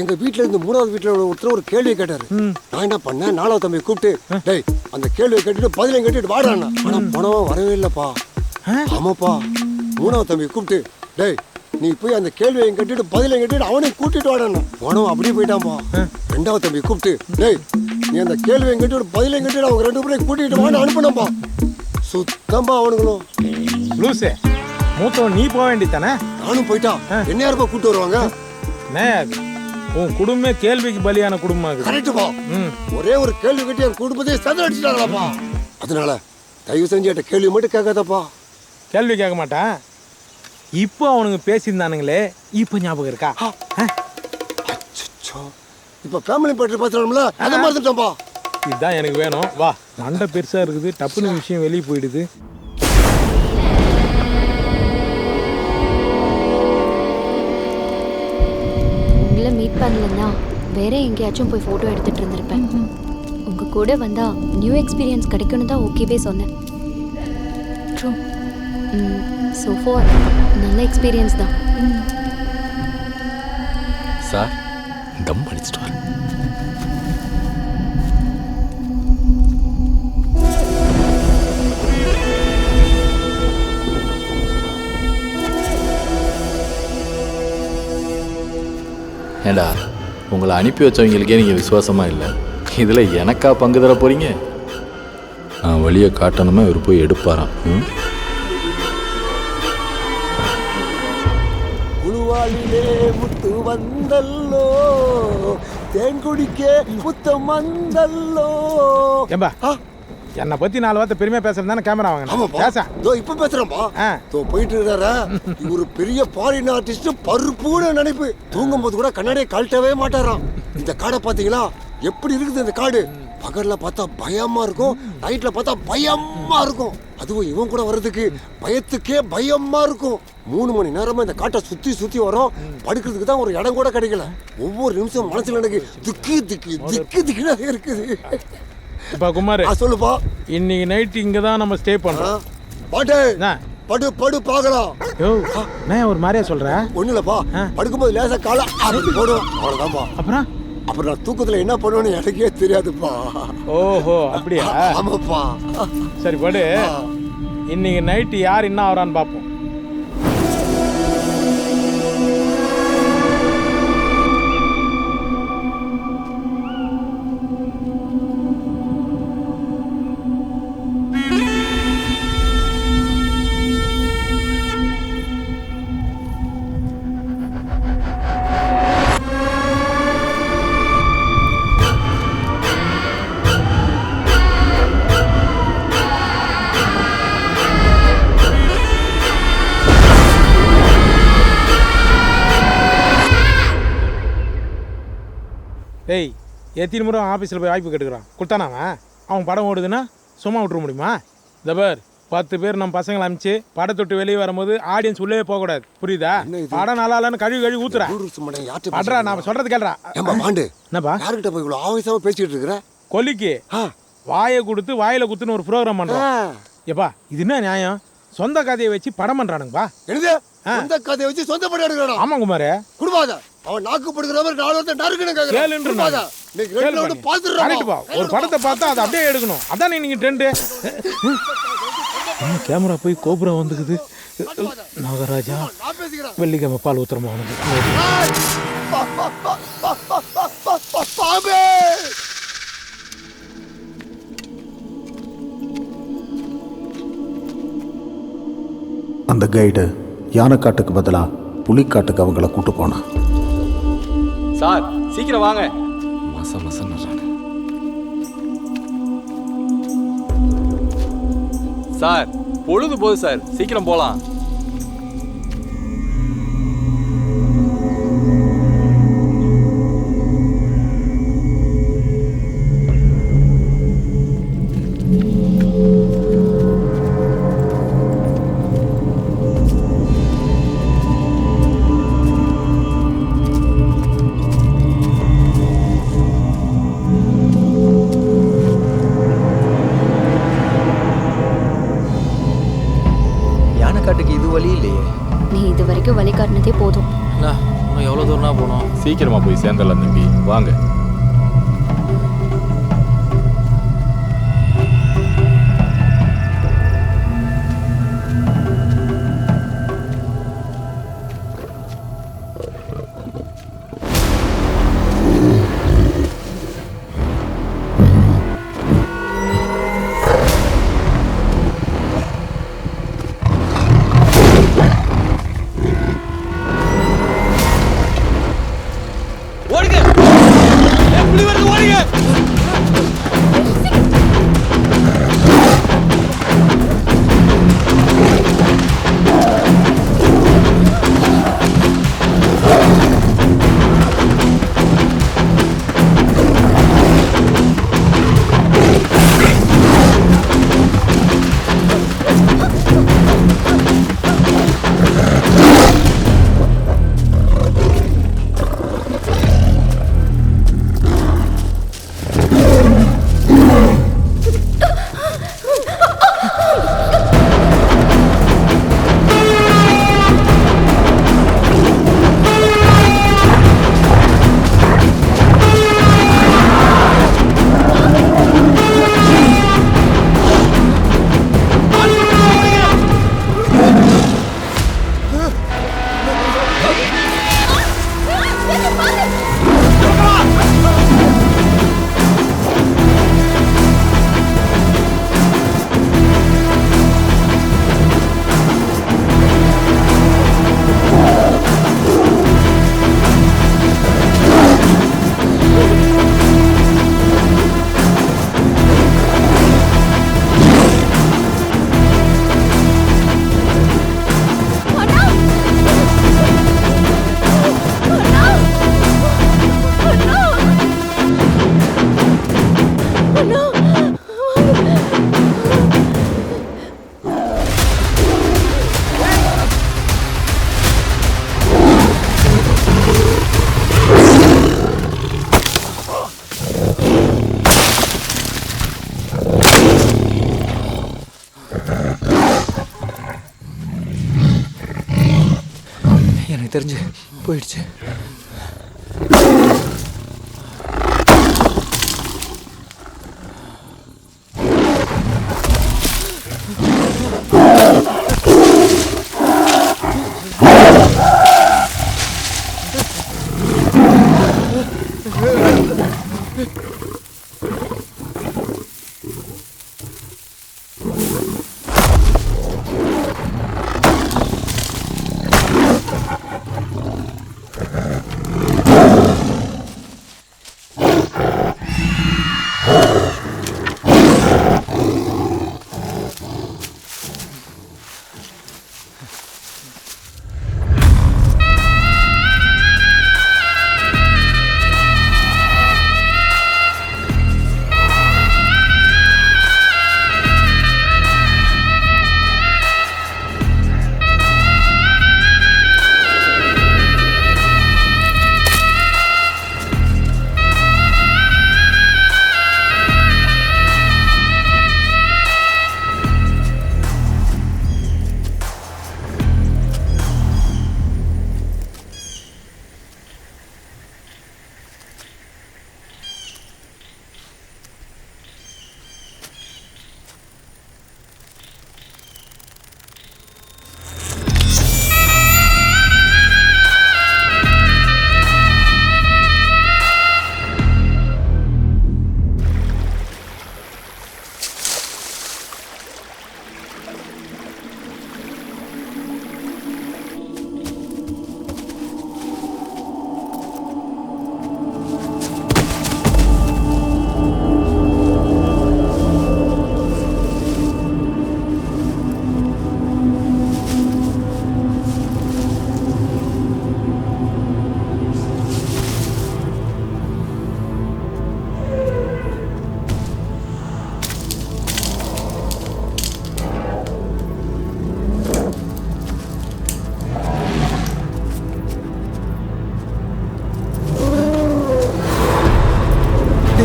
எங்க வீட்டுல இருந்து 3வது வீட்டுல ஒருத்தர் ஒரு கேள்வியை கேட்டாரு. நான் என்ன பண்ணேன், 4வது தம்பி கூப்பிட்டு, டேய் அந்த கேள்வியை கேட்டுட்டு பதிலையும் கேட்டுட்டு வாடான்னா. ஆனா போனவன் வரவே இல்லப்பா. ஆமாப்பா. 3வது தம்பி கூப்பிட்டு, டேய் நீ போய் அந்த கேள்வியை கேட்டுட்டு பதிலையும் கேட்டுட்டு அவனையும் கூட்டிட்டு வாடான்னா. போனவன் அப்படியே போயிட்டான்ப்பா. 2வது தம்பி கூப்பிட்டு, டேய் நீ அந்த கேள்வியை கேட்டுட்டு பதிலையும் கேட்டுட்டு அவங்க 2 பேரையும் கூட்டிட்டு வான்னு அனுப்பினப்பா. சுத்தம்பா அவனுங்களும். லூசே, மூத்தவன் நீ போக வேண்டியதானே? நானும் போயிட்டா என்ன யாருப்பா கூட்டு வருவாங்க? உன் குடும்பமே கேள்விக்கு பலியான குடும்பம். கரெக்டுப்பா. ஒரே ஒரு கேள்வி கேட்டு என் குடும்பத்தை சதுர அடிச்சிட்டாங்களாப்பா. அதனால தயவு செஞ்சு என்கிட்ட கேள்வி மட்டும் கேட்காதப்பா. கேள்வி கேட்க மாட்டேன். இப்போ அவனுங்க பேசியிருந்தானுங்களே, இப்போ ஞாபகம் இருக்கா? இப்போ ஃபேமிலி பற்றி பேசுறோம்ல, அதை மறந்துட்டோம்ப்பா. இதுதான் எனக்கு வேணும். வா, மண்டை பெருசா இருக்குது, டப்புன்னு விஷயம் வெளியே போயிடுது. உங்களை மீட் பண்ணலன்னா வேற எங்கேயாச்சும் போய் ஃபோட்டோ எடுத்துட்டு இருந்திருப்பேன். உங்க கூட வந்தா நியூ எக்ஸ்பீரியன்ஸ் கிடைக்கணும் தான் ஓகேவே சொன்னேன். ட்ரூ. ஸோ ஃபார் நல்ல எக்ஸ்பீரியன்ஸ் தான். சார் தம் அடிச்சிட்டு வரேன். ஏண்டா உங்களை அனுப்பி வச்சவங்களுக்கே நீங்கள் விசுவாசமாக இல்லை, இதில் எனக்கா பங்கு தர போகிறீங்க? நான் வழியை காட்டணுமா, இவர் போய் எடுப்பாராம். குழுவாளிலே முத்து வந்தல்லோ, தேன் குடிக்க முத்தம் வந்தல்லோ. ஏம்பா, என்னை பத்தி 4 வார்த்தை பெருமையா பேசுறது தானே கேமரா வாங்க. பேச இப்ப பேசுறேன்பா. போயிட்டு இருக்காரா ஒரு பெரிய ஃபாரின் ஆர்டிஸ்ட், பருப்புன்னு நினைப்பு. தூங்கும் போது கூட கண்ணாடியை கழட்டவே மாட்டாராம். இந்த காடை பாத்தீங்களா எப்படி இருக்குது? இந்த காடு பகல்ல பார்த்தா பயமா இருக்கும், நைட்ல பார்த்தா பயமா இருக்கும். அதுவும் இவன் கூட வர்றதுக்கு பயத்துக்கே பயமா இருக்கும். 3 மணி நேரமா இந்த காட்டை சுத்தி சுத்தி வரும். படுக்கிறதுக்கு தான் ஒரு இடம் கூட கிடைக்கல. ஒவ்வொரு நிமிஷம் மனசுல எனக்கு திக்கு திக்கு திக்கு திக்குனாவே இருக்குது. இப்ப குமார் சொல்லுப்பா, இன்னைக்கு நைட் இங்க தான் நம்ம ஸ்டே பண்றோம். பாட்டு படு படு பாக்கலாம். நான் ஒரு மாதிரியா சொல்றேன். ஒண்ணு இல்லப்பா, படுக்கும்போது லேசா கால அப்படி போடுவோம், அவ்வளவுதான்ப்பா. அப்புறம் நான் தூக்கத்துல என்ன பண்ணுவேன்னு எனக்கே தெரியாதுப்பா. ஓஹோ, அப்படியா? ஆமாப்பா. சரி படு, இன்னைக்கு நைட்டு யார் என்ன ஆகிறான்னு பார்ப்போம். ஏய், எத்தனை முறை ஆஃபீஸில் போய் வாய்ப்பு கேட்டுக்கிறான், கொடுத்தானா அவன் படம் ஓடுதுன்னா சும்மா விட்டுற முடியுமா? தபர் 10 பேர் நம்ம பசங்களை அனுப்பிச்சு படத்தை விட்டு வெளியே வரும்போது ஆடியன்ஸ் உள்ளே போகக்கூடாது, புரியுதா? படம் நல்லா இல்லைன்னு கழுவி ஊத்துறேன். நான் சொல்றது கேள்றா. என்னப்பா யார்கிட்ட போய் இவ்வளோ ஆவேசமா பேசிட்டு இருக்கிற? கொல்லிக்கு வாயை கொடுத்து வாயில குத்துன்னு ஒரு ப்ரோக்ராம் பண்றான். ஏப்பா இது என்ன நியாயம்? சொந்த கதையை வச்சு படம் பண்றானுங்கப்பா. என்னது சொந்த கதையை வச்சு சொந்த படம் எடுக்கறானா? ஆமா குமாரே, குடுவாத. அவன் நாக்கு படுக்குற மாதிரி 4 வருஷம் நறுக்குன்னு கேக்குறான். குடுவாத. நீ ரெண்டு வந்து பாத்துறடா. கரெக்ட் பா. ஒரு படத்தை பார்த்தா அதை அப்படியே எடுக்கணும். அதான் நீங்க ட்ரெண்ட். கேமரா போய் கோபுரம் வந்துக்குது. நாகராஜா வெள்ளிக்கிழமை பால் ஊத்துறமா அவனுக்கு. அந்த கைடு யானைக்காட்டுக்கு பதிலாக புலிக்காட்டுக்கு அவங்கள கூட்டு போனான். சார் சீக்கிரம் வாங்க. மச மசன்னு சார், பொழுது போகுது சார், சீக்கிரம் போலாம். வரைக்கும் வழிகாட்டினதே போதும். இன்னும் எவ்வளோ தூரம்னா போகணும்? சீக்கிரமாக போய் சேர்ந்துடலாம் தம்பி, வாங்க. எனக்கு தெரிஞ்சு போயிடுச்சு.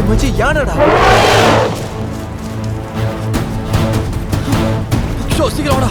மச்சி யானடா? சீக்கிரம் வாடா.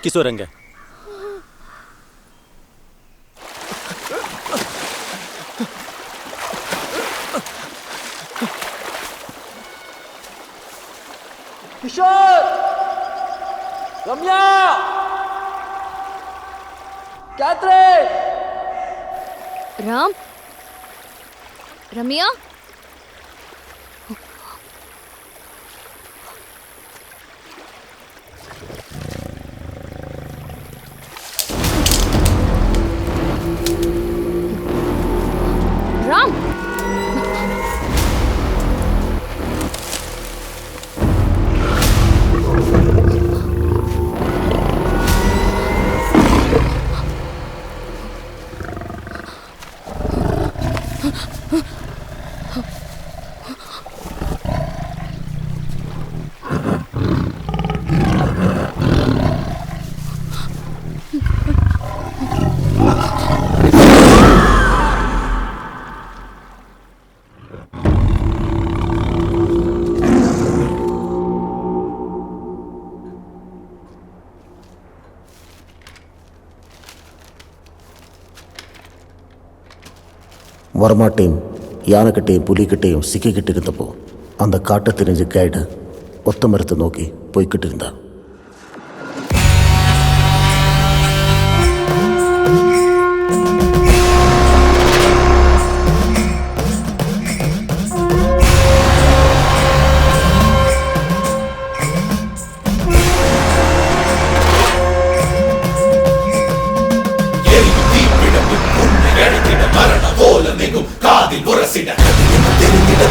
கிஷோர் எங்க? கிஷோர், ரம்யா, கேத்ரின், ராம், ரம்யா, ராம், வரமாட்டேன் யானைக்கிட்டையும் புலிக்கிட்டையும் சிக்கிக்கிட்டு இருந்தப்போ அந்த காட்டை தெரிஞ்ச கைடு ஒத்த மரத்தை நோக்கி போய்கிட்டு இருந்தான். காதில் உரசிட தெரிந்திட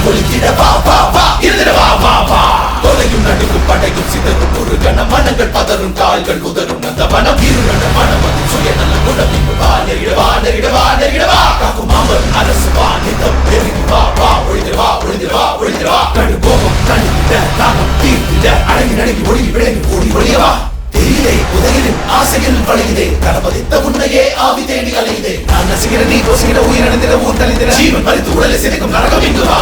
பொலித்திட வா வா வா இருந்திட வா வா வா தொலையும் நடுக்கும் படையும் சிதறும் ஒரு கண மனங்கள் பதறும் கால்கள் உதறும் அந்த வனம் இருந்த மனம் அது சுயநல குணம் இங்கு வா நெருகிடவா நெருகிடவா நெருகிடவா காக்கும் மாமன் அரசு வா நிதம் நெருங்கி வா வா ஒழிந்திடவா ஒழிந்திடவா ஒழிந்திடவா கடு கோபம் கணித தாகம் தீர்த்திட அடங்கி நடுங்கி ஒழுகி விளங்கி ஓடி ஒழியவா தெரியலே உதகிரின் ஆசையில் வளையுதே தளபதித்த உன்னையே ஆவி தேடி அலையுதே நான் நசுகிற நீ கோசுகிற உயிரிழந்திட ஊர் தளிந்திட ஜீவன் மறித்து உடலை சிதைக்கும் நரகம் இங்குவா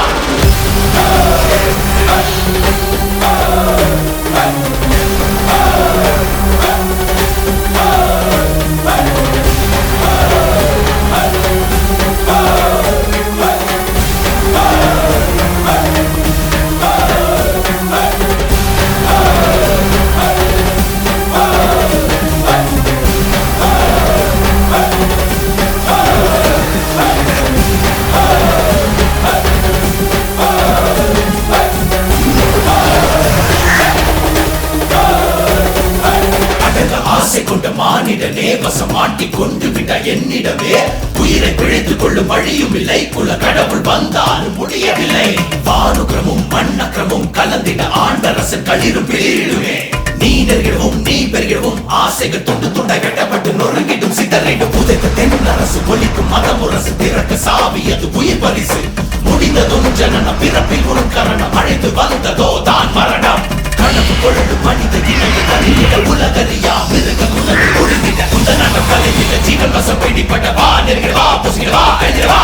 மானிடனே வசமாட்டி கொண்டு விட்ட என்னிடமே உயிரை பிழைத்துக் கொள்ளும் வழியும் இல்லை குல கடவுள் வந்தாலும் முடியவில்லை வானுக்கிரமும் மண்ணக்கிரமும் கலந்திட ஆண்டரசன் களிரும் பிளிருமே நீ நெருகிடவும் நீ பெருகிடவும் ஆசைகள் துண்டு துண்டை வெட்டப்பட்டு நொறுங்கிடும் சிதறிடும் புதைத்த தென் அரசு ஒலிக்கும் மதமுரசு திறக்க சாவி அது உயிர் பரிசு முடிந்ததும் ஜனன பிறப்பில் ஒரு கரணம் அழைத்து வந்ததோ தான் மரணம் கனவு கொள்ளும் மனித இணைய தனியிட உலகறியா மிருக குலனை ஒழுங்கிட குந்த நாட்டம் கலையிட ஜீவன் வசம் பிடிப்பட்ட வா நெருங்கிடவா பொசுகிடவா கழிஞ்சிடவா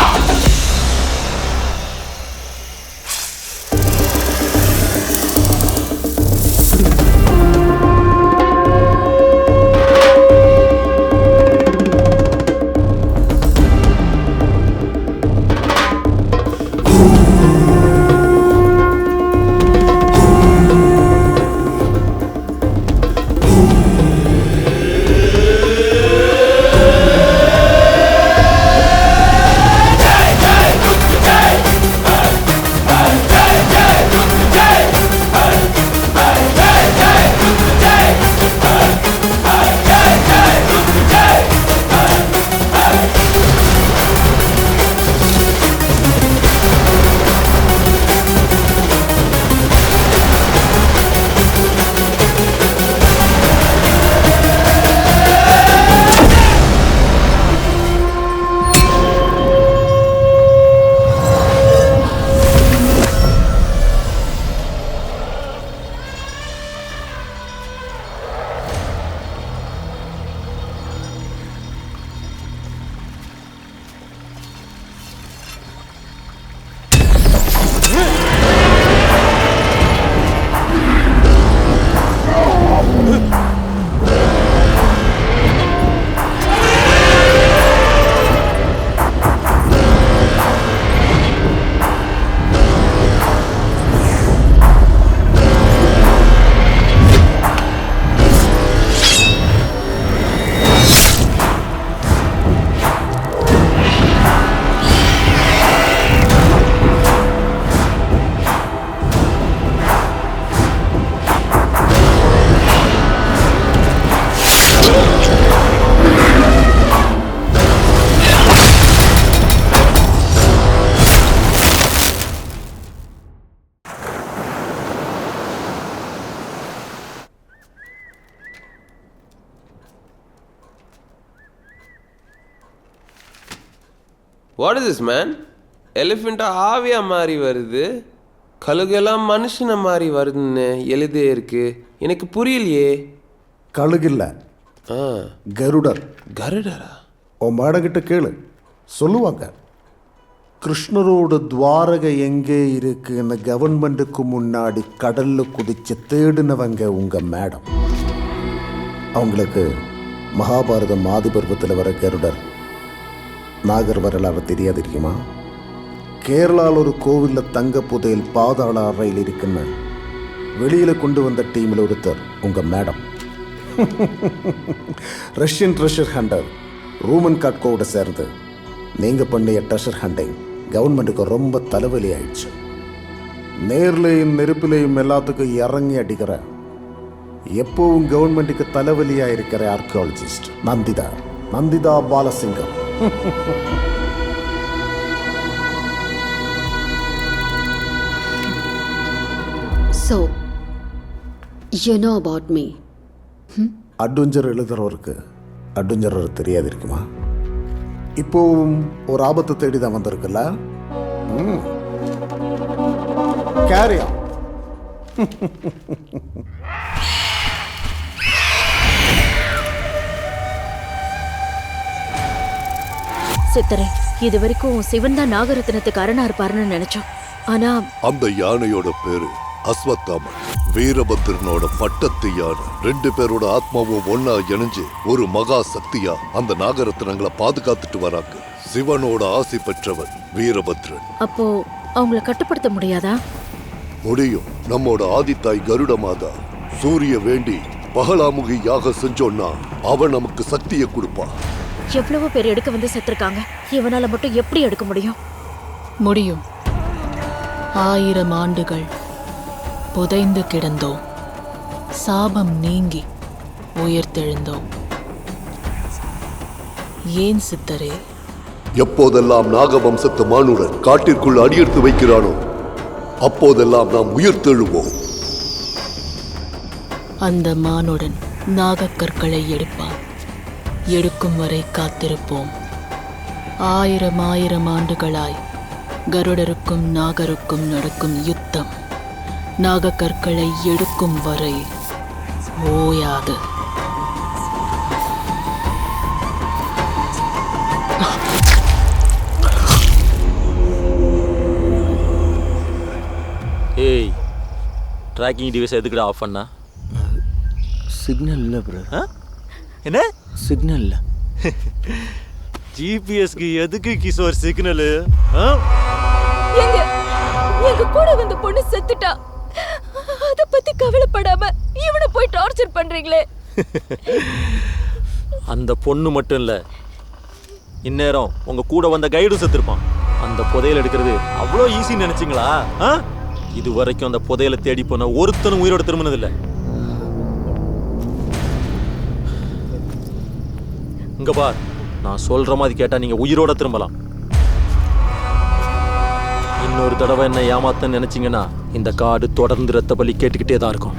வாட் இஸ் திஸ் மேன்? எலிஃபெண்ட்டா ஆவியா மாறி வருது, கழுகெல்லாம் மனுஷனை மாறி வருதுன்னு எழுதே இருக்கு. எனக்கு புரியலையே. கழுகில்ல, கருடர். கருடரா? உன் மேடங்கிட்ட கேளு, சொல்லுவாங்க. கிருஷ்ணரோட துவாரகை எங்கே இருக்குன்னு கவர்மெண்ட்டுக்கு முன்னாடி கடல்ல குதிச்சு தேடினவங்க உங்க மேடம். அவங்களுக்கு மகாபாரதம் ஆதிபர்வத்தில் வர கருடர் நாகர் வரலாறு தெரியாது இருக்குமா? கேரளாவில் ஒரு கோவிலில் தங்க புதையல் பாதாள அறையில் இருக்குன்னு வெளியில் கொண்டு வந்த டீமில் ஒருத்தர் உங்க madam. Russian treasure Hunter Ruman காட்கோவோட சேர்ந்து நீங்கள் பண்ணிய ட்ரெஷர் ஹண்டிங் கவர்மெண்ட்டுக்கு ரொம்ப தலைவலி ஆயிடுச்சு. நேர்லையும் நெருப்பிலையும் எல்லாத்துக்கும் இறங்கி அடிக்கிற எப்பவும் கவர்மெண்ட்டுக்கு தலைவலியாக இருக்கிற archaeologist Nandita Balasingam. So, you know about me. Adventure எழுதுறவருக்கு அட்வென்ச்சர் தெரியாது இருக்குமா? இப்போவும் ஒரு ஆபத்தை தேடி தான் வந்திருக்குல்ல. கேரியா சித்தரே, இது வரைக்கும் சிவன் தான் நாகரத்னத்துக்கு அரணா இருப்பாருன்னு நினைச்சோம். ஆனா அந்த யானையோட பேரு அஸ்வத்தாமன். வீரபத்ரனோட பட்டத்து யானை. 2 பேரோட ஆத்மாவும் ஒன்னா இணைஞ்சு ஒரு மகா சக்தியா அந்த நாகரத்னங்களை பாதுகாத்துட்டு வராங்க. சிவனோட ஆசி பெற்றவன் வீரபத்ரன். அப்போ அவங்கள கட்டுப்படுத்த முடியாதா? முடியும். நம்மோட ஆதித்தாய் கருட மாதா சூரிய வேண்டி பகலாமுகி யாக செஞ்சோன்னா அவன் நமக்கு சக்தியை கொடுப்பான். எவ்வளவு பேர் எடுக்க வந்து செத்துருக்காங்க, இவனால மட்டும் எப்படி எடுக்க முடியும்? முடியும். 1000 ஆண்டுகள் புதைந்து கிடந்தோம், சாபம் நீங்கி உயிர்த்தெழுந்தோம். ஏன் சித்தரே? எப்போதெல்லாம் நாகவம்சத்து மானுடன் காட்டிற்குள் அடியெடுத்து வைக்கிறானோ அப்போதெல்லாம் நாம் உயிர்த்தெழுவோம். அந்த மானுடன் நாகக்கற்களை எடுப்பான். எடுக்கும் வரை காத்திருப்போம். 1000 ஆண்டுகளாய் கருடருக்கும் நாகருக்கும் நடக்கும் யுத்தம் நாகக்கற்களை எடுக்கும் வரை ஓயாது. ஏய், ட்ராக்கிங் டிவைஸ் எதுக்குடா ஆஃப் பண்ணா? சிக்னல் இல்லை ப்ரோ. என்ன சிக்னல் இல்லை? ஜிபிஎஸ்க்கு எதுக்கு கிஷோர் சிக்னல்? எங்க கூட வந்த பொண்ணு செத்துட்டா, அத பத்தி கவலைப்படாம இவனை போய் டார்ச்சர் பண்றீங்களே. அந்த பொண்ணு மட்டும் இல்ல, இந்நேரம் உங்க கூட வந்த கைடும் செத்துருப்பான். அந்த புதையல் எடுக்கிறது அவ்வளோ ஈஸின்னு நினைச்சிங்களா? இது வரைக்கும் அந்த புதையலை தேடி போன ஒருத்தனும் உயிரோட திரும்பினதில்லை. இங்க பார், நான் சொல்ற மாதிரி கேட்டா நீங்க உயிரோட திரும்பலாம். இன்னொரு தடவை என்ன ஏமாத்த நினைச்சீங்கன்னா இந்த காடு தொடர்ந்து ரத்த பலி கேட்டுக்கிட்டே தான் இருக்கும்.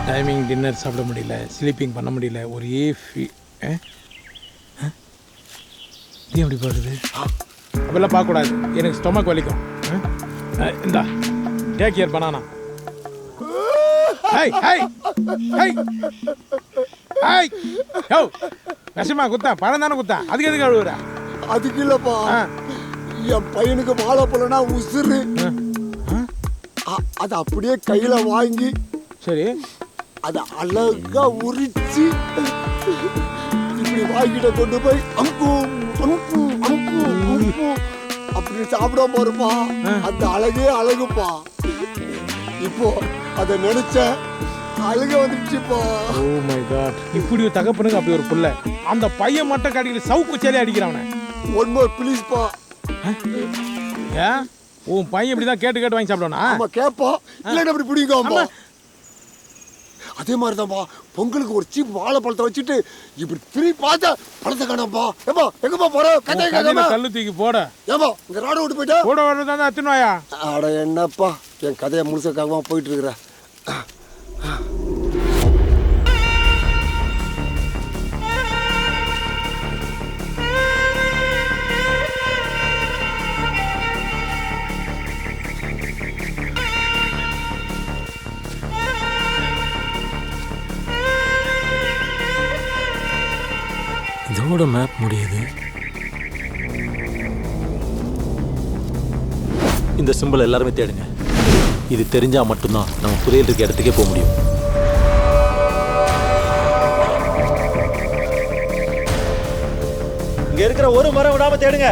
டைமிங் டின்னர் சாப்பிட முடியல, ஸ்லீப்பிங் பண்ண முடியல, ஒரே இது எப்படி போடுறது? அப்பெல்லாம் பார்க்கக்கூடாது, எனக்கு ஸ்டொமக் வலிக்கும். இந்தா take care banana. Hi hi hi hi yo, விஷமா குத்தா, பழம் தானே குத்தா, அதுக்கு எதுக்கு அழுவுற? அதுக்கு இல்லப்பா, என் பையனுக்கு வாழைப்பழம்னா உசுறு. அதை அப்படியே கையில வாங்கி சரி அதை அழகா உரிச்சு இப்படி வாங்கிட்ட கொண்டு போய் அம்பும் அம்பும் அம்பும் அம்பும் அப்படி சாப்பிட போறப்பா, அந்த அழகே அழகுப்பா. இப்போ அதை நினைச்ச அழுக வந்துச்சுப்பா. ஓ மை காட், இப்படி ஒரு தகப்பனுக்கு அப்படி ஒரு புள்ள. அந்த பையன் மட்டும் கடிக்கிற சவுக்கு சேலையை அடிக்கிறான். ஒன் மோர் ப்ளீஸ்ப்பா. ஏன் உன் பையன் இப்படி தான் கேட்டு கேட்டு வாங்கி சாப்பிடணும்? ஆமா கேட்போம், இல்லைன்னா அப்படி பிடிக்கும். அதே மாதிரிதான்ப்பா பொங்கலுக்கு ஒரு சீப் வாழைப்பழத்தை வச்சுட்டு இப்படி திரும்பி பார்த்தா பழத்தை காணாம்ப்பா. ஏப்பா எங்கப்பா போற? கதையை கேட்காம கல்லு தூக்கி போட. ஏப்பா இங்க ராட விட்டு போயிட்டா கூட வரதான் அத்துனாயா? அட என்னப்பா என் கதையை முழுசக்காகவா போயிட்டு இருக்கிற. இதோட மேப் முடியுது. இந்த சிம்பிள் எல்லாருமே தேடுங்க. இது தெரிஞ்சா மட்டும்தான் நம்ம புதையல் இருக்க இடத்துக்கே போக முடியும். இங்க இருக்கிற ஒரு மரம் விடாம தேடுங்க.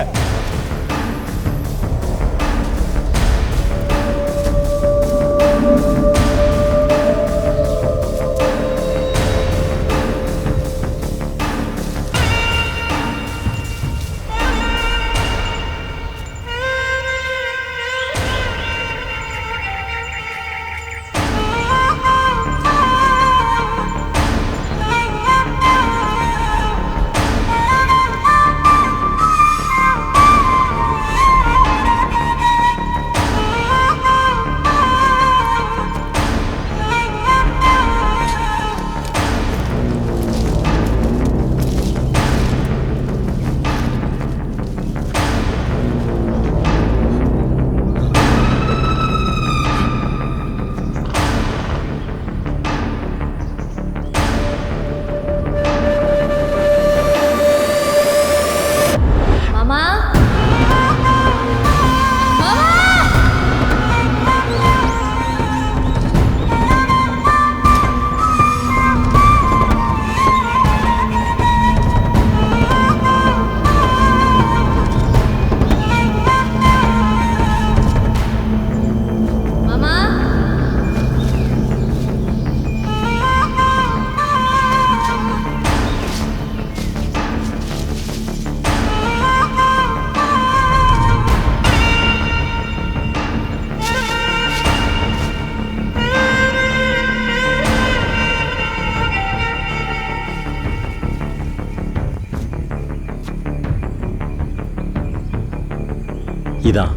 இதான்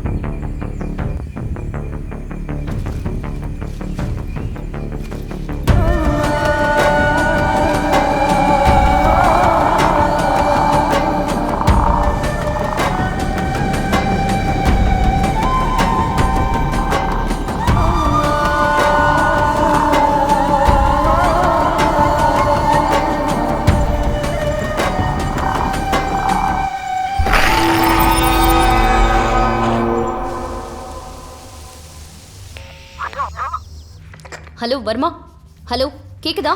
ஹலோ வர்மா, ஹலோ கேக்குதா?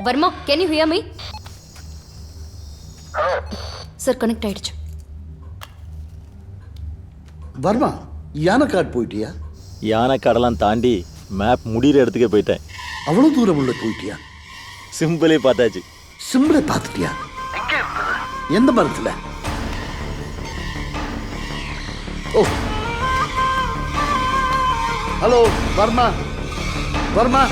Varma, can you hear me? Sir connect ஆயிடுச்சு. வர்மா, யானைக்காடு போயிட்டியா? யானைக்காடெல்லாம் தாண்டி மேப் முடிகிற இடத்துக்கே போயிட்டேன். அவ்வளோ தூரம் உள்ள போயிட்டியா? சிம்பிளே பார்த்தாச்சு. சிம்பிளே பார்த்துட்டியா? எந்த மரத்தில்? ஓ ஹலோ வர்மா, வர்மா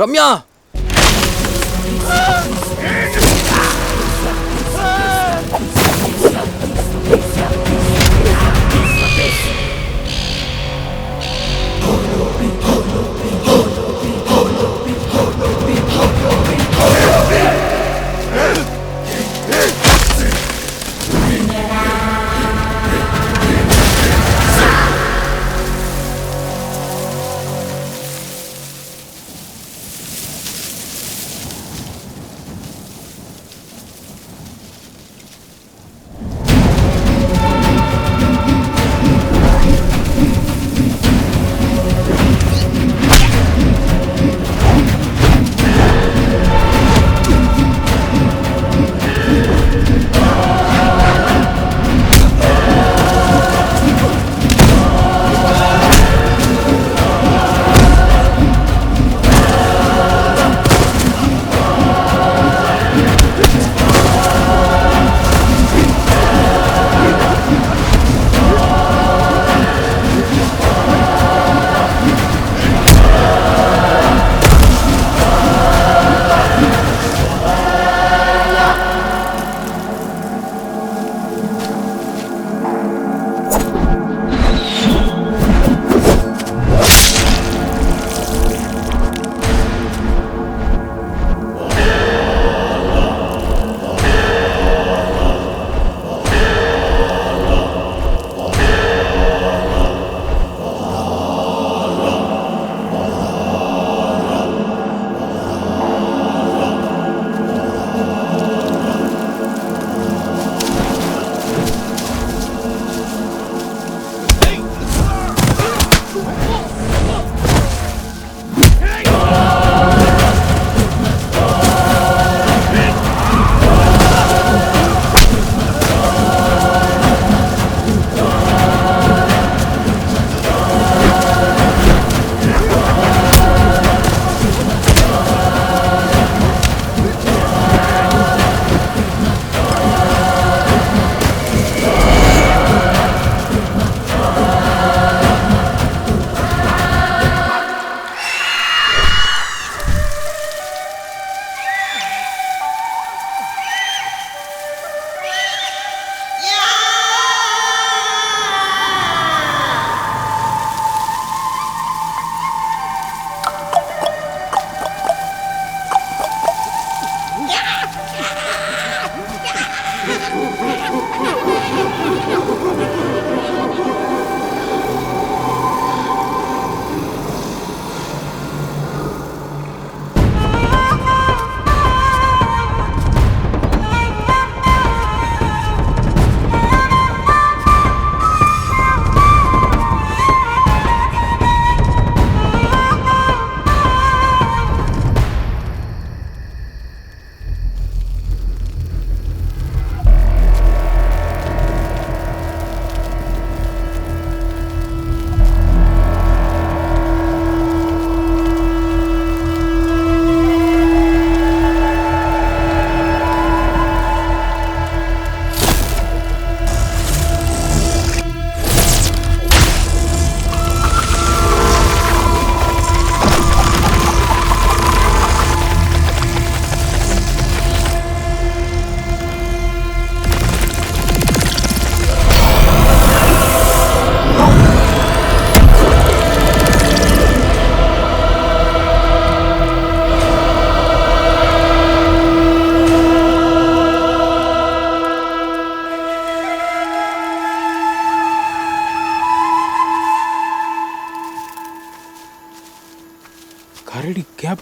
ரம்யா,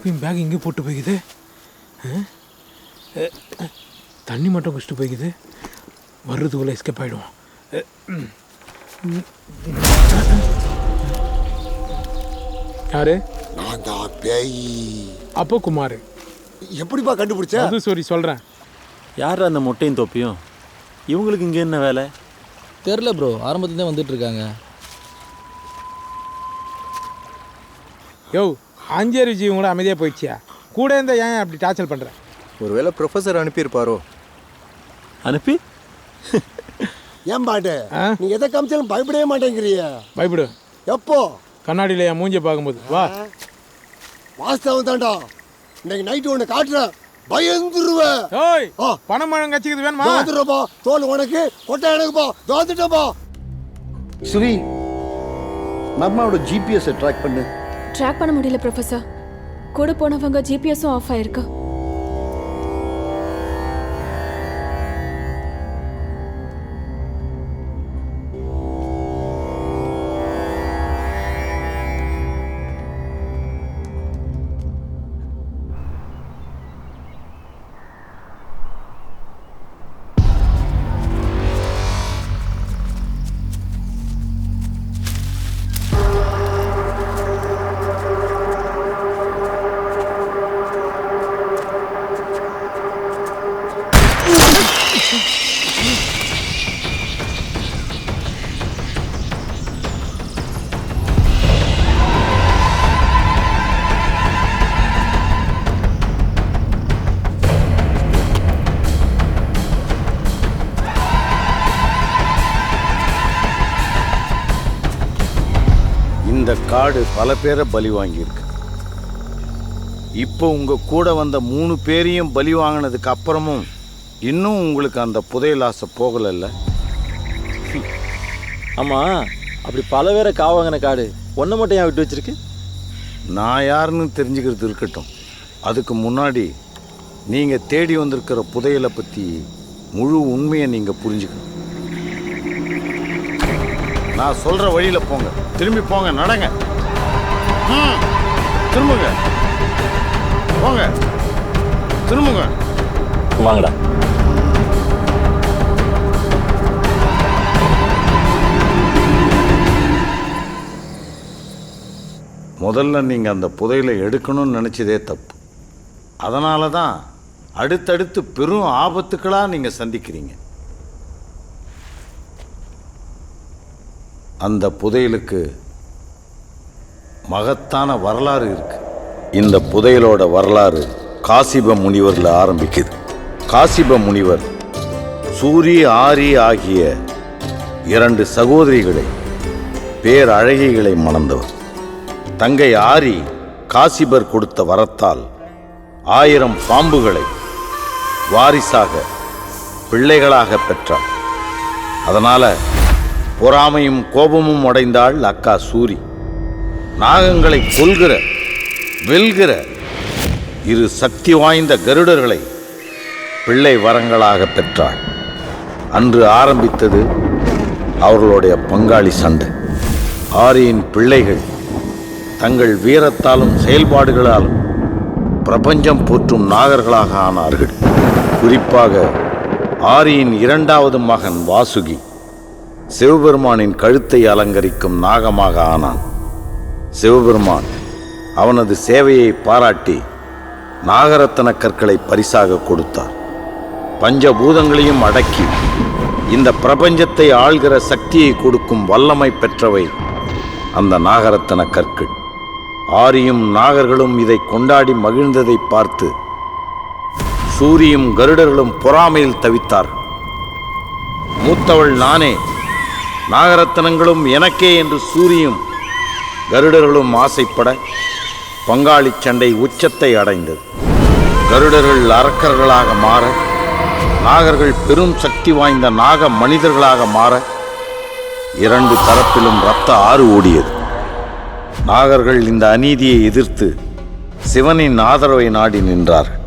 எப்பயும் பேக் இங்கே போட்டு போய்க்குது. தண்ணி மட்டும் குடிச்சிட்டு போய்க்குது. வர்றதுக்குள்ளே எஸ்கேப் ஆகிடுவோம். யாரு? நான் தான் பேய். அப்போ குமார். எப்படிப்பா கண்டுபிடிச்ச? அது சரி சொல்கிறேன். யார் அந்த மொட்டையும் தொப்பியும்? இவங்களுக்கு இங்கே என்ன வேலை? தெரில ப்ரோ, ஆரம்பத்துலேருந்தே வந்துட்டு இருக்காங்க. யோ, அஞ்சேரி ஜீவன் கூட அமைதியாக போயிடுச்சியா? கூட இருந்தால் ஏன் அப்படி டார்ச்சல் பண்ணுறேன்? ஒருவேளை ப்ரொஃபஸர் அனுப்பியிருப்பாரோ? அனுப்பி ஏன் பாட்டு நீ எதை காமிச்சாலும் பயப்படவே மாட்டேங்கிறிய. பயப்படு. எப்போ? கண்ணாடியில் என் மூஞ்சியை பார்க்கும்போது. வா. வாஸ்தவம் தாண்டா. இன்னைக்கு நைட்டு ஒன்று காட்டுறேன், பயந்துருவேன். ஓய், பணம் மழை கட்சிக்குது வேணுமா? தோத்துறப்பா, தோல் உனக்கு, கொட்டை எனக்குப்பா, தோத்துட்டப்பா. ஸ்ரீ, நம்மளோட ஜிபிஎஸ் ட்ராக் பண்ணு. ட்ராக் பண்ண முடியல ப்ரொஃபஸர். கூட போனவங்க ஜிபிஎஸும் ஆஃப் ஆயிருக்கு. இந்த காடு பல பேரை பலி வாங்கியிருக்கு. இப்போ உங்க கூட வந்த 3 பேரையும் பலி வாங்கினதுக்கு அப்புறமும் இன்னும் உங்களுக்கு அந்த புதையல் ஆசை போகலைல்ல? ஆமா, அப்படி பல பேரை காவாங்கின காடு ஒன்றை மட்டும் ஏன் விட்டு வச்சிருக்கு? நான் யாருன்னு தெரிஞ்சுக்கிறது இருக்கட்டும். அதுக்கு முன்னாடி நீங்க தேடி வந்திருக்கிற புதையலை பத்தி முழு உண்மையை நீங்க புரிஞ்சுக்கணும். நான் சொல்ற வழியில போங்க. திரும்பி போங்க, நடங்க. திரும்புங்க, போங்க, திரும்புங்க. வாங்கடா. முதல்ல நீங்க அந்த புதையலை எடுக்கணும்னு நினைச்சதே தப்பு. அதனால தான் அடுத்தடுத்து பெரும் ஆபத்துக்களா நீங்க சந்திக்கிறீங்க. அந்த புதையலுக்கு மகத்தான வரலாறு இருக்கு. இந்த புதையலோட வரலாறு காசிப முனிவரில் ஆரம்பிக்குது. காசிப முனிவர் சூரி ஆரி ஆகிய 2 சகோதரிகளை, பேரழகிகளை மணந்தவர். தங்கை ஆரி காசிபர் கொடுத்த வரத்தால் 1000 பாம்புகளை வாரிசாக பிள்ளைகளாக பெற்றார். அதனால பொறாமையும் கோபமும் அடைந்தாள் அக்கா சூரி. நாகங்களை கொல்கிற, வெல்கிற 2 சக்தி வாய்ந்த கருடர்களை பிள்ளை வரங்களாக பெற்றாள். அன்று ஆரம்பித்தது அவர்களுடைய பங்காளி சண்டை. ஆரியின் பிள்ளைகள் தங்கள் வீரத்தாலும் செயல்பாடுகளாலும் பிரபஞ்சம் போற்றும் நாகர்களாக ஆனார்கள். குறிப்பாக ஆரியின் 2வது மகன் வாசுகி சிவபெருமானின் கழுத்தை அலங்கரிக்கும் நாகமாக ஆனான். சிவபெருமான் அவனது சேவையை பாராட்டி நாகரத்தன கற்களை பரிசாக கொடுத்தார். பஞ்சபூதங்களையும் அடக்கி இந்த பிரபஞ்சத்தை ஆள்கிற சக்தியை கொடுக்கும் வல்லமை பெற்றவை அந்த நாகரத்தன கற்கள். ஆரியும் நாகர்களும் இதை கொண்டாடி மகிழ்ந்ததை பார்த்து சூரியும் கருடர்களும் பொறாமையில் தவித்தார்கள். மூத்தவள் நானே, நாகரத்தனங்களும் எனக்கே என்று சூரியும் கருடர்களும் ஆசைப்பட பங்காளி சண்டை உச்சத்தை அடைந்தது. கருடர்கள் அரக்கர்களாக மாற, நாகர்கள் பெரும் சக்தி வாய்ந்த நாக மனிதர்களாக மாற 2 தரப்பிலும் இரத்த ஆறு ஓடியது. நாகர்கள் இந்த அநீதியை எதிர்த்து சிவனின் ஆதரவை நாடி நின்றார்கள்.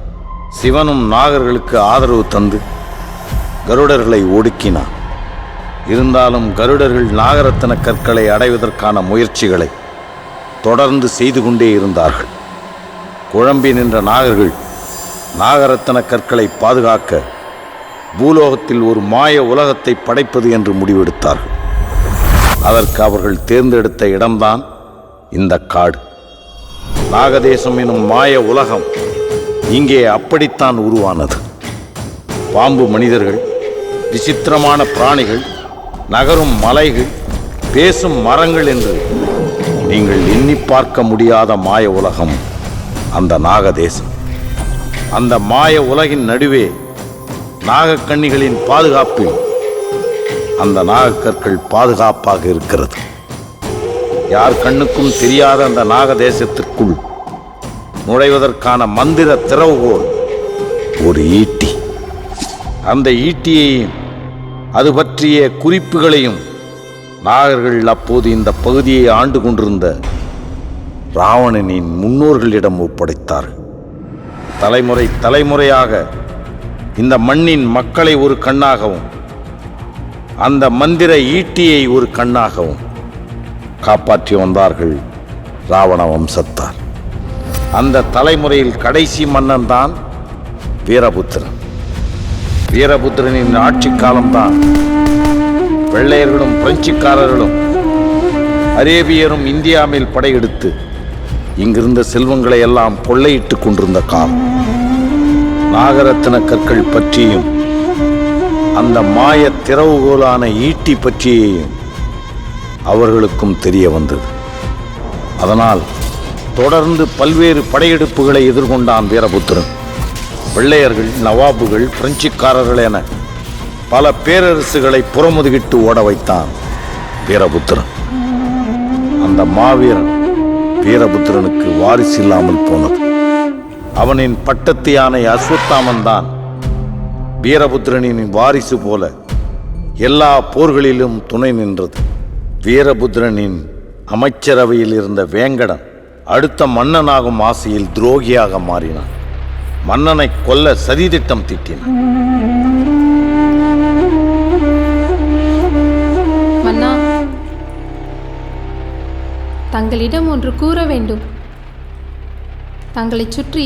சிவனும் நாகர்களுக்கு ஆதரவு தந்து கருடர்களை ஒடுக்கினார். இருந்தாலும் கருடர்கள் நாகரத்தன கற்களை அடைவதற்கான முயற்சிகளை தொடர்ந்து செய்து கொண்டே இருந்தார்கள். குழம்பி நின்ற நாகர்கள் நாகரத்ன கற்களை பாதுகாக்க பூலோகத்தில் ஒரு மாய உலகத்தை படைப்பது என்று முடிவெடுத்தார்கள். அதற்கு அவர்கள் தேர்ந்தெடுத்த இடம்தான் இந்த காடு. நாகதேசம் எனும் மாய உலகம் இங்கே அப்படித்தான் உருவானது. பாம்பு மனிதர்கள், விசித்திரமான பிராணிகள், நகரும் மலைகள், பேசும் மரங்கள் என்று நீங்கள் எண்ணி பார்க்க முடியாத மாய உலகம் அந்த நாகதேசம். அந்த மாய உலகின் நடுவே நாகக்கண்ணிகளின் பாதுகாப்பில் அந்த நாகக்கற்கள் பாதுகாப்பாக இருக்கிறது. யார் கண்ணுக்கும் தெரியாத அந்த நாகதேசத்திற்குள் நுழைவதற்கான மந்திர திறவுகோல் ஒரு ஈட்டி. அந்த ஈட்டியையும் அது பற்றிய குறிப்புகளையும் நாகர்கள் அப்போது இந்த பகுதியை ஆண்டு கொண்டிருந்த ராவணனின் முன்னோர்களிடம் ஒப்படைத்தார்கள். தலைமுறை தலைமுறையாக இந்த மண்ணின் மக்களை ஒரு கண்ணாகவும் அந்த மந்திர ஈட்டியை ஒரு கண்ணாகவும் காப்பாற்றி வந்தார்கள் ராவண வம்சத்தார். அந்த தலைமுறையில் கடைசி மன்னன் தான் வீரபுத்திரன். வீரபுத்திரனின் ஆட்சி காலம்தான் வெள்ளையர்களும் பிரெஞ்சுக்காரர்களும் அரேபியரும் இந்தியா மேல் படையெடுத்து இங்கிருந்த செல்வங்களை எல்லாம் கொள்ளையிட்டு கொண்டிருந்த காலம். நாகரத்ன கற்கள் பற்றியும் அந்த மாய திறவுகோலான ஈட்டி பற்றியும் அவர்களுக்கும் தெரிய வந்தது. அதனால் தொடர்ந்து பல்வேறு படையெடுப்புகளை எதிர்கொண்டான் வீரபுத்திரன். வெள்ளையர்கள், நவாபுகள், பிரெஞ்சுக்காரர்கள் என பல பேரரசுகளை புறமுதுகிட்டு ஓட வைத்தான் வீரபுத்திரன். அந்த மாவீரன் வீரபுத்திரனுக்கு வாரிசு இல்லாமல் போனது. அவனின் பட்டத்து யானை அஸ்வத்தாமன் தான் வீரபுத்திரனின் வாரிசு போல எல்லா போர்களிலும் துணை நின்றது. வீரபுத்திரனின் அமைச்சரவையில் இருந்த வேங்கடன் அடுத்த மன்னனாகும் ஆசையில் துரோகியாக மாறினான். மன்னனை கொல்ல சதித்திட்டம் தீட்டினான். மன்னா, தங்களிடம் ஒன்று கூற வேண்டும். தங்களை சுற்றி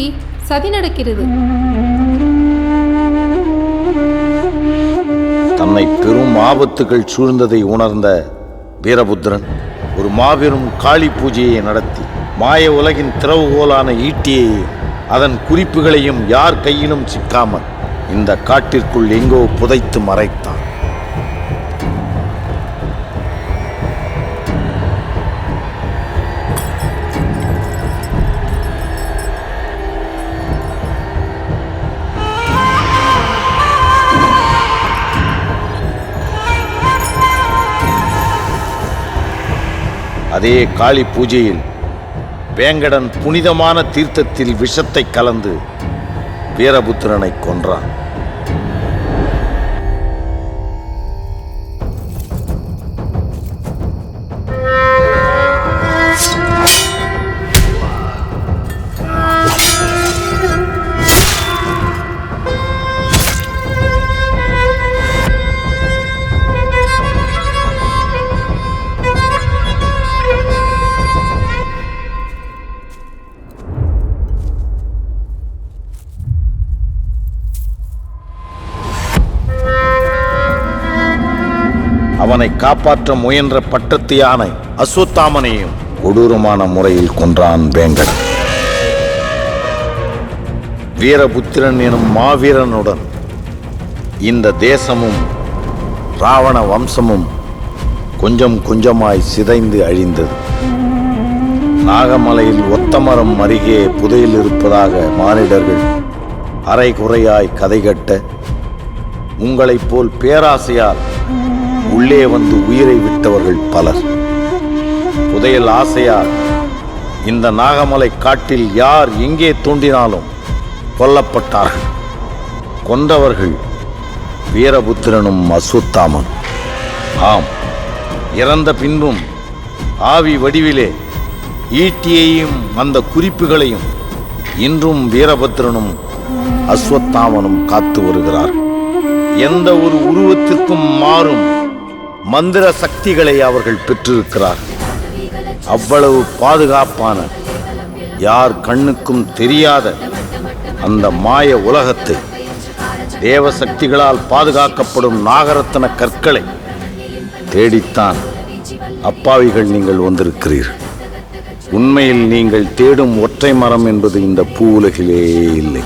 சதி நடக்கிறது. தன்னை பெரும் ஆபத்துகள் சூழ்ந்ததை உணர்ந்த வீரபுத்திரன் ஒரு மாபெரும் காளி பூஜையை நடத்தி மாய உலகின் திறவுகோலான ஈட்டியையும் அதன் குறிப்புகளையும் யார் கையிலும் சிக்காமல் இந்த காட்டிற்குள் எங்கோ புதைத்து மறைத்தான். அதே காளி பூஜையில் வேங்கடன் புனிதமான தீர்த்தத்தில் விஷத்தை கலந்து வீரபுத்திரனை கொன்றான். அவனை காப்பாற்ற முயன்ற பட்டத்து யானை அஸ்வத்தாமனையும் கொடூரமான முறையில் கொன்றான் வேங்கடன். வீரபுத்திரன் எனும் மாவீரனுடன் இந்த தேசமும் ராவண வம்சமும் கொஞ்சம் கொஞ்சமாய் சிதைந்து அழிந்தது. நாகமலையில் ஒத்தமரம் அருகே புதையில் இருப்பதாக மானிடர்கள் அரை குறையாய் கதை கட்ட, உங்களைப் போல் பேராசையால் உள்ளே வந்து உயிரை விட்டவர்கள் பலர். புதையல் ஆசையால் இந்த நாகமலை காட்டில் யார் எங்கே தோண்டினாலும் கொல்லப்பட்டார்கள். கொன்றவர்கள் வீரபுத்திரனும் அஸ்வத்தாமன். ஆம், இறந்த பின்பும் ஆவி வடிவிலே ஈட்டியையும் அந்த குறிப்புகளையும் இன்றும் வீரபத்திரனும் அஸ்வத்தாமனும் காத்து வருகிறார். எந்த ஒரு உருவத்திற்கும் மாறும் மந்திர சக்திகளை அவர்கள் பெற்றிருக்கிறார். அவ்வளவு பாதுகாப்பான யார் கண்ணுக்கும் தெரியாத அந்த மாய உலகத்தை, தேவசக்திகளால் பாதுகாக்கப்படும் நாகரத்ன கற்களை தேடித்தான் அப்பாவிகள் நீங்கள் வந்திருக்கிறீர்கள். உண்மையில் நீங்கள் தேடும் ஒற்றை மரம் என்பது இந்த பூ உலகிலே இல்லை.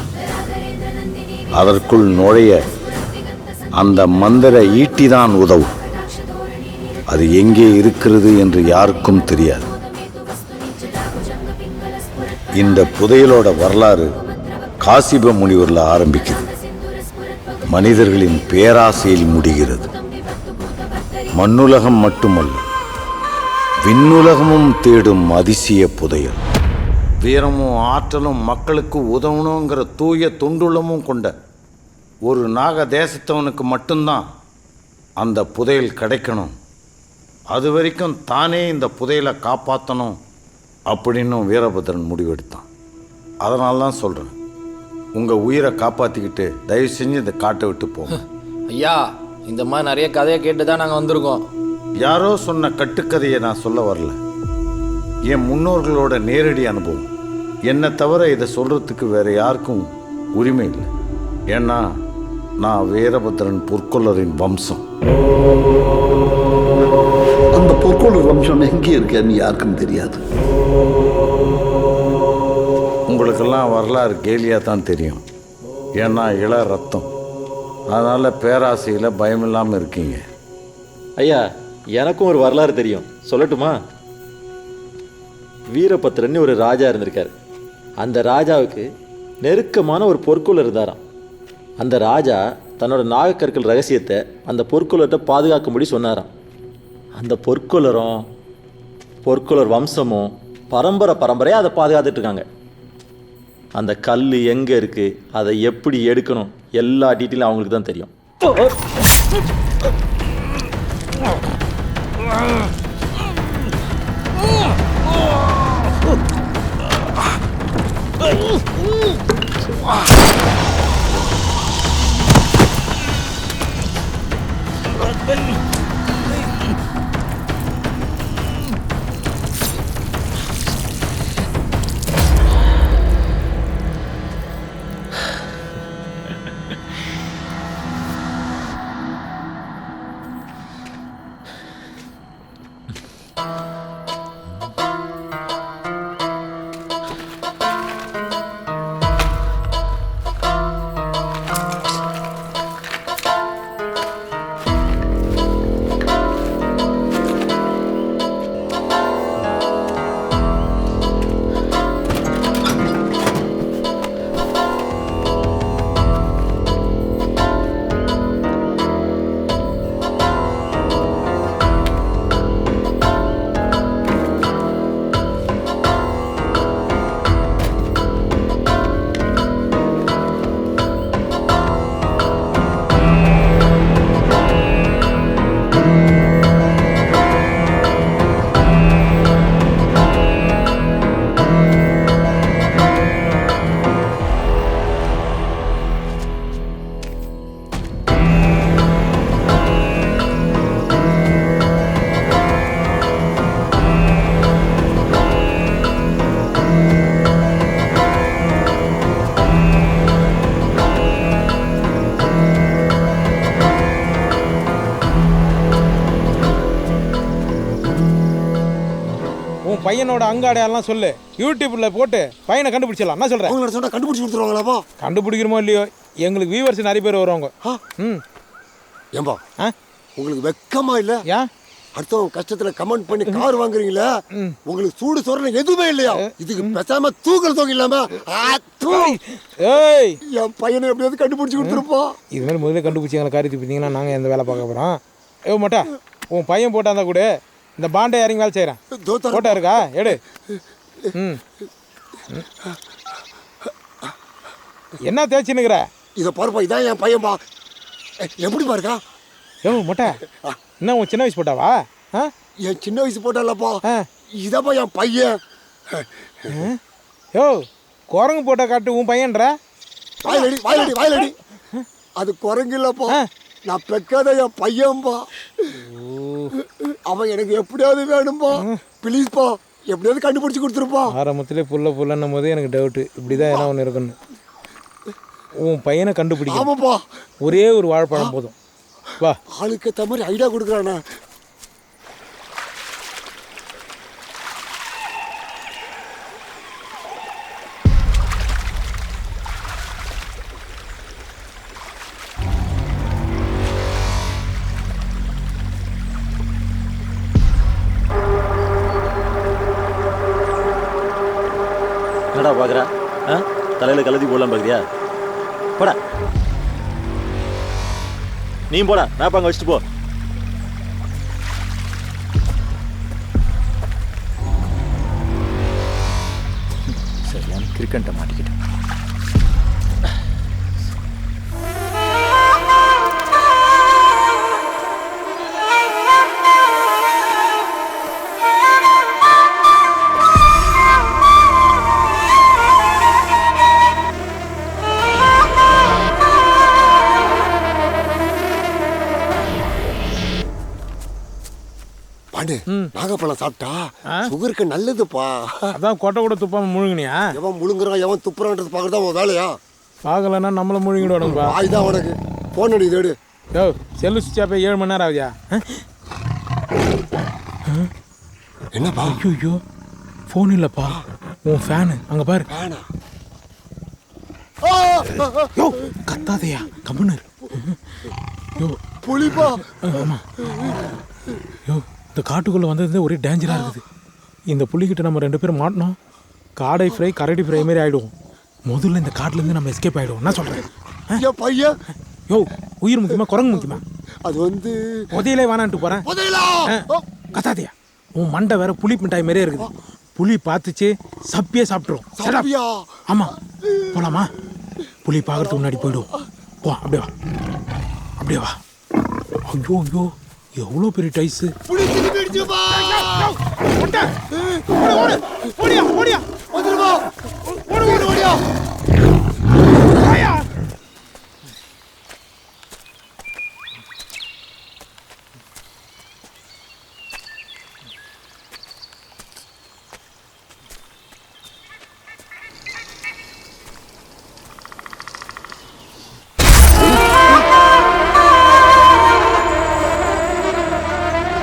அதற்குள் நுழைய அந்த மந்திர ஈட்டிதான் உதவும். அது எங்கே இருக்கிறது என்று யாருக்கும் தெரியாது. இந்த புதையலோட வரலாறு காசிப முனிவரில் ஆரம்பிக்குது. மனிதர்களின் பேராசையில் முடிகிறது. மண்ணுலகம் மட்டுமல்ல, விண்ணுலகமும் தேடும் அதிசய புதையல். வீரமும் ஆற்றலும் மக்களுக்கு உதவணுங்கிற தூய தொண்டுள்ளமும் கொண்ட ஒரு நாக தேசத்தவனுக்கு மட்டும்தான் அந்த புதையல் கிடைக்கணும். அது வரைக்கும் தானே இந்த புதையலை காப்பாற்றணும் அப்படின்னு வீரபத்ரன் முடிவெடுத்தான். அதனால தான் சொல்கிறேன், உங்கள் உயிரை காப்பாற்றிக்கிட்டு தயவு செஞ்சு இந்த காட்டை விட்டு போங்க. ஐயா, இந்த மாதிரி நிறைய கதையை கேட்டு தான் நாங்கள் வந்திருக்கோம். யாரோ சொன்ன கட்டுக்கதையை நான் சொல்ல வரல. என் முன்னோர்களோட நேரடி அனுபவம். என்னை தவிர இதை சொல்கிறதுக்கு வேற யாருக்கும் உரிமை இல்லை. ஏன்னா நான் வீரபத்ரன் பொற்கொள்ளரின் வம்சம். அந்த பொற்கொள்ளர் வம்சம் எங்கே இருக்கேன்னு யாருக்கும் தெரியாது. உங்களுக்கெல்லாம் வரலாறு கேலியாக தான் தெரியும். ஏன்னா இள ரத்தம். அதனால் பேராசையில் பயமில்லாமல் இருக்கீங்க. ஐயா, எனக்கும் ஒரு வரலாறு தெரியும், சொல்லட்டுமா? வீரபத்ரன் ஒரு ராஜா இருந்திருக்காரு. அந்த ராஜாவுக்கு நெருக்கமான ஒரு பொற்கொள்ளர் இருந்தாராம். அந்த ராஜா தன்னோட நாகக்கற்கள் ரகசியத்தை அந்த பொற்கொள்ளர்கிட்ட பாதுகாக்கும்படி சொன்னாராம். அந்த பொற்கொள்ளர் வம்சமும் பரம்பரையாக அதை பாதுகாத்துட்டு இருக்காங்க. அந்த கல் எங்கே இருக்குது, அதை எப்படி எடுக்கணும், எல்லா டீட்டெயிலும் அவங்களுக்கு தான் தெரியும். பையனோட அங்காடையெல்லாம் சொல்லு, யூடியூப்ல போட்டு பையனை கண்டுபிடிச்சிடலாம். என்ன சொல்றேன்? உங்களோட சொன்னா கண்டுபிடிச்சு கொடுத்துருவாங்களாப்பா? கண்டுபிடிக்கிறோமோ இல்லையோ, எங்களுக்கு வியூவர்ஸ் நிறைய பேர் வருவாங்க. ஏம்பா, உங்களுக்கு வெக்கமா இல்ல? ஏன் அடுத்தவங்க கஷ்டத்துல கமெண்ட் பண்ணி கார் வாங்குறீங்களா? உங்களுக்கு சூடு சொரணை எதுவுமே இல்லையா? இதுக்கு பேசாம தூக்கல் தொகை இல்லாம என் பையனை எப்படியாவது கண்டுபிடிச்சு கொடுத்துருப்பா. இது மாதிரி முதல்ல கண்டுபிடிச்சி எங்களை காரியத்து பார்த்தீங்கன்னா நாங்கள் எந்த வேலை பார்க்க போகிறோம். மாட்டா உன் பையன் போட்டாந்தா கூட இந்த பாண்டை இறங்கி வேலை செய்கிறேன். போட்டா இருக்கா எடு. என்ன தேய்ச்சின்னுக்கிற? இதை பாருப்பா, இதான் என் பையன்பா. எப்படி பாருக்கா? மொட்டை என்ன உன் சின்ன வயசு போட்டாவா? என் சின்ன வயசு போட்டாலப்பா, இதாப்பா என் பையன். குரங்கு போட்டா காட்டு உன் பையன்ற. வாயிலடி வாயிலடி வாயிலடி. அது குரங்கு இல்லப்பா, நான் பெக்காத என் பையன்பா. அவன் எனக்கு எப்படியாவது வேணும்பா. ப்ளீஸ்ப்பா, எப்படியாவது கண்டுபிடிச்சு கொடுத்துருப்போம். ஆரம்பத்திலே புல்லன்னும் போதே எனக்கு டவுட்டு இப்படி தான் ஏன்னா ஒன்று இருக்குன்னு. உன் பையனை கண்டுபிடிக்க ஆமாப்பா, ஒரே ஒரு வாழைப்பழம் போதும். வா, ஆளுக்கு ஏற்ற மாதிரி ஐடியா கொடுக்குறானே. என்னடா பார்க்குற? தலையில் கலதி போடலாம் பார்க்குறியா? போடா, நீ போடா, மேப் அங்கே வச்சுட்டு போ. சரியான கிரிக்கெட்டை மாட்டிக்கிட்டேன். நாகப்பழம் சாப்பிட்டா சுகருக்கு நல்லதுப்பா. அதான் கொட்டை கூட துப்பாம முழுங்கினியா? எவன் முழுங்குறான் எவன் துப்புறான்றது பார்க்கறதா உன் வேலையா? பார்க்கலன்னா நம்மள முழுங்கிடுவானுப்பா. ஆயுதான் உனக்கு போன் அடி தேடு. யோ, செல்லு சுவிட்ச் ஆஃப் 7 மணி நேரம் ஆகுதியா? என்னப்பா? ஐயோ, ஃபோன் இல்லப்பா, உன் ஃபேனு அங்க பாரு. யோ, கத்தாதையா, கம்முன்னு. யோ, புலிப்பா. ஆமா. யோ, இந்த காட்டுக்குள்ளே வந்தது ஒரே டேஞ்சராக இருக்குது. இந்த புலிகிட்ட நம்ம 2 பேரும் மாட்டினோம், காடை ஃப்ரை கரடி ஃப்ரை மாரி ஆகிடுவோம். முதல்ல இந்த காட்டிலேருந்து நம்ம எஸ்கேப் ஆகிடுவோம். என்ன சொல்கிறேன் பையன்? யோ, உயிர் முக்கியமா குரங்கு முக்கியமா? அது வந்து புதையிலே வேணான்ட்டு போகிறேன். கத்தாதையா, உன் மண்டை வேற புளி மிட்டாய் மாரியே இருக்குது. புலி பார்த்துச்சு சப்பியே சாப்பிட்ருவோம். ஆமாம், போகலாமா? புலி பார்க்கறதுக்கு முன்னாடி போயிடுவோம். போ, அப்படியே வா, அப்படியே வா. ஐயோ ஐயோ, எவ்வளோ பெரிய டைஸு.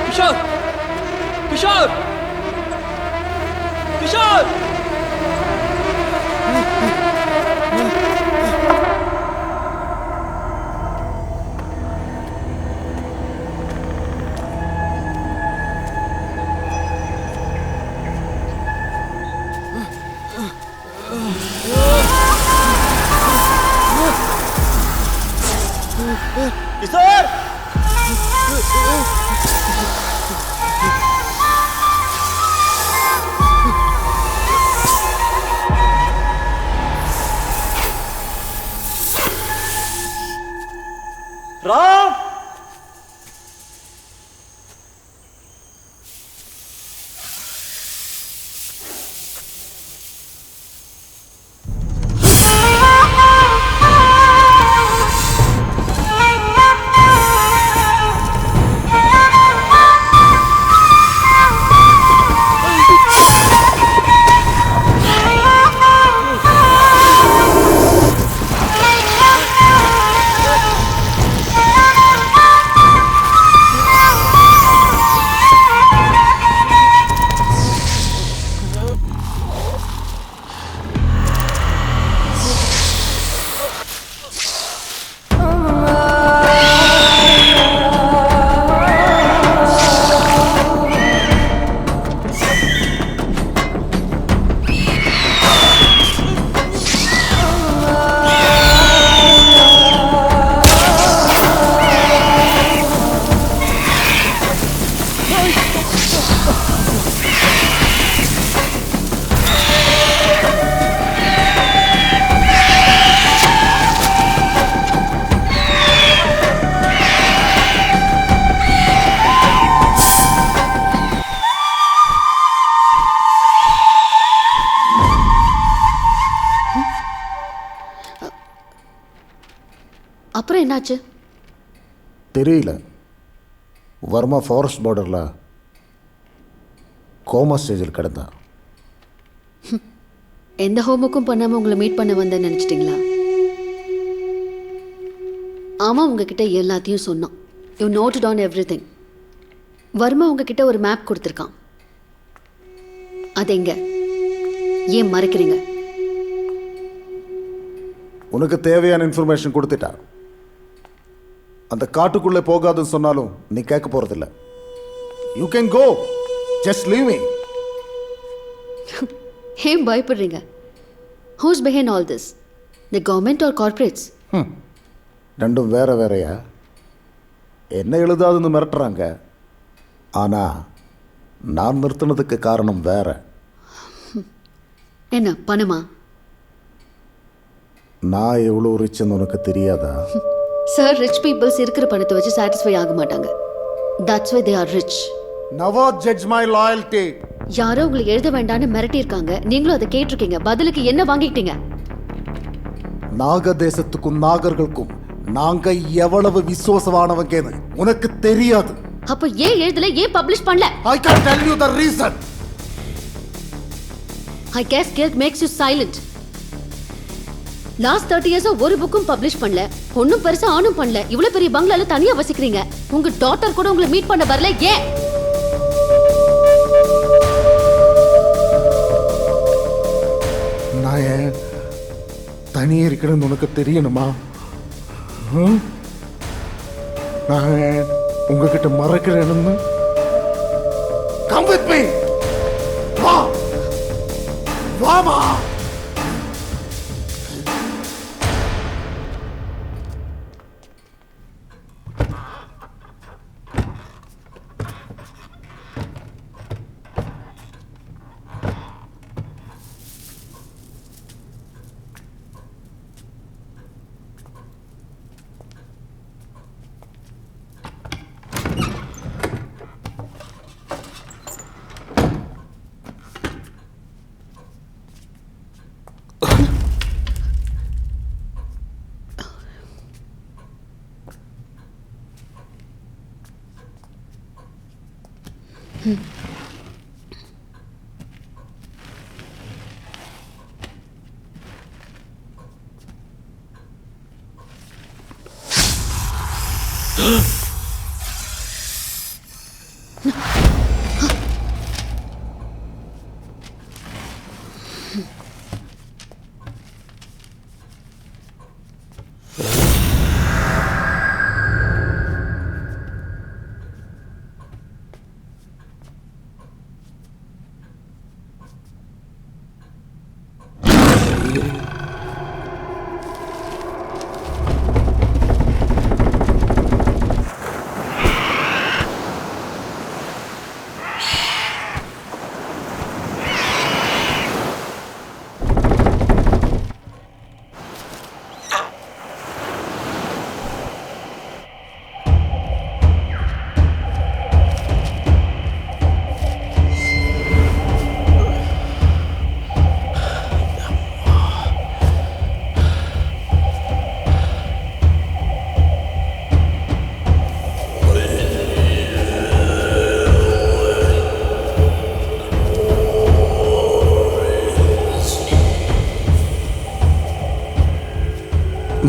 கிஷோர், கிஷோர், கிஷோர், ராம், அப்புறம் என்னாச்சு? தெரியல. வர்மா ஃபாரஸ்ட் பார்டரில் கோமா ஸ்டேஜில் கிடந்தான். எந்த ஹோம்ஒர்க்கும் பண்ணாமல் உங்களை மீட் பண்ண வந்தேன்னு நினச்சிட்டிங்களா? ஆமாம், உங்ககிட்ட எல்லாத்தையும் சொன்னான். You noted on everything. Varma உங்ககிட்ட ஒரு மேப் கொடுத்துருக்கான். அது எங்க? ஏன் மறைக்கிறீங்க? உனக்கு தேவையான இன்ஃபர்மேஷன் கொடுத்துட்டா. அந்த காட்டுக்குள்ளே போகாதுன்னு சொன்னாலும் நீ கேட்க போறதில்ல. You can go, just leave me. ஏன் பயப்படுறீங்க? Who's behind all this? The government or corporates? ரெண்டும் வேற வேறையா? என்ன எழுதாதுன்னு மிரட்டுறாங்க. ஆனால் நான் நிறுத்தினதுக்கு காரணம் வேற. என்ன பணமா? நான் எவ்வளோ ரிச்ன்னு உனக்கு தெரியாதா? சார், ரிச் பீப்புள்ஸ் இருக்கிற பணத்தை வச்சு சாட்டிஸ்ஃபை ஆக மாட்டாங்க. That's why they are rich. Never judge my loyalty. யாரோ உங்களை எழுத வேண்டாம்னு மிரட்டி இருக்காங்க. நீங்களும் அதை கேட்டிருக்கீங்க. பதிலுக்கு என்ன வாங்கிட்டீங்க? நாக தேசத்துக்கும் நாகர்களுக்கும் நாங்க எவ்வளவு விசுவாசமானவங்கன்னு உனக்கு தெரியாது. அப்ப ஏன் எழுதல? ஏன் பப்ளிஷ் பண்ணல? I can tell you the reason. I guess guilt makes you silent. Last 30 இயர்ஸா ஒரு புக்கும் பப்ளிஷ் பண்ணல. ஒன்னும் பெருசா ஆனும் பண்ணல. இவ்வளவு பெரிய பங்களால தனியா வசிக்கிறீங்க. உங்க டாட்டர் கூட உங்களை மீட் பண்ண வரல. ஏன்? நான் ஏன் தனியே இருக்கிறேன்னு உனக்கு தெரியணுமா? நான் உங்ககிட்ட மறக்கிறேன்னு? Come with me. வா வாமா.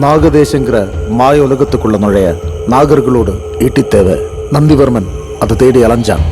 நாகதேசங்கிற மாய உலகத்துக்குள்ள நுழைய நாகர்களோடு ஈட்டி தேவை. நந்திவர்மன் அதை தேடி அலைஞ்சான்.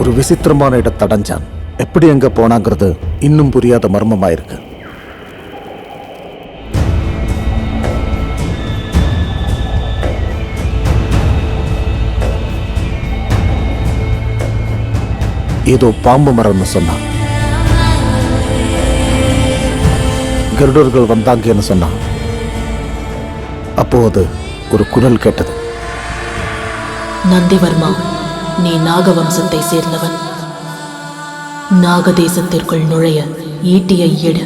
ஒரு விசித்திரமான இடத்தை அடைஞ்சான். எப்படி எங்க போனாங்கிறது இன்னும் புரியாத மர்மமாயிருக்கு. ஏதோ பாம்பு மரம்னு சொன்னான். கருடர்கள் வந்தாங்கன்னு சொன்னான். அப்போ அது ஒரு குரல் கேட்டது. நந்திவர்மா, நீ நாகவம்சத்தை சேர்ந்தவன். நாகதேசத்திற்குள் நுழைய ஈட்டியை எடு.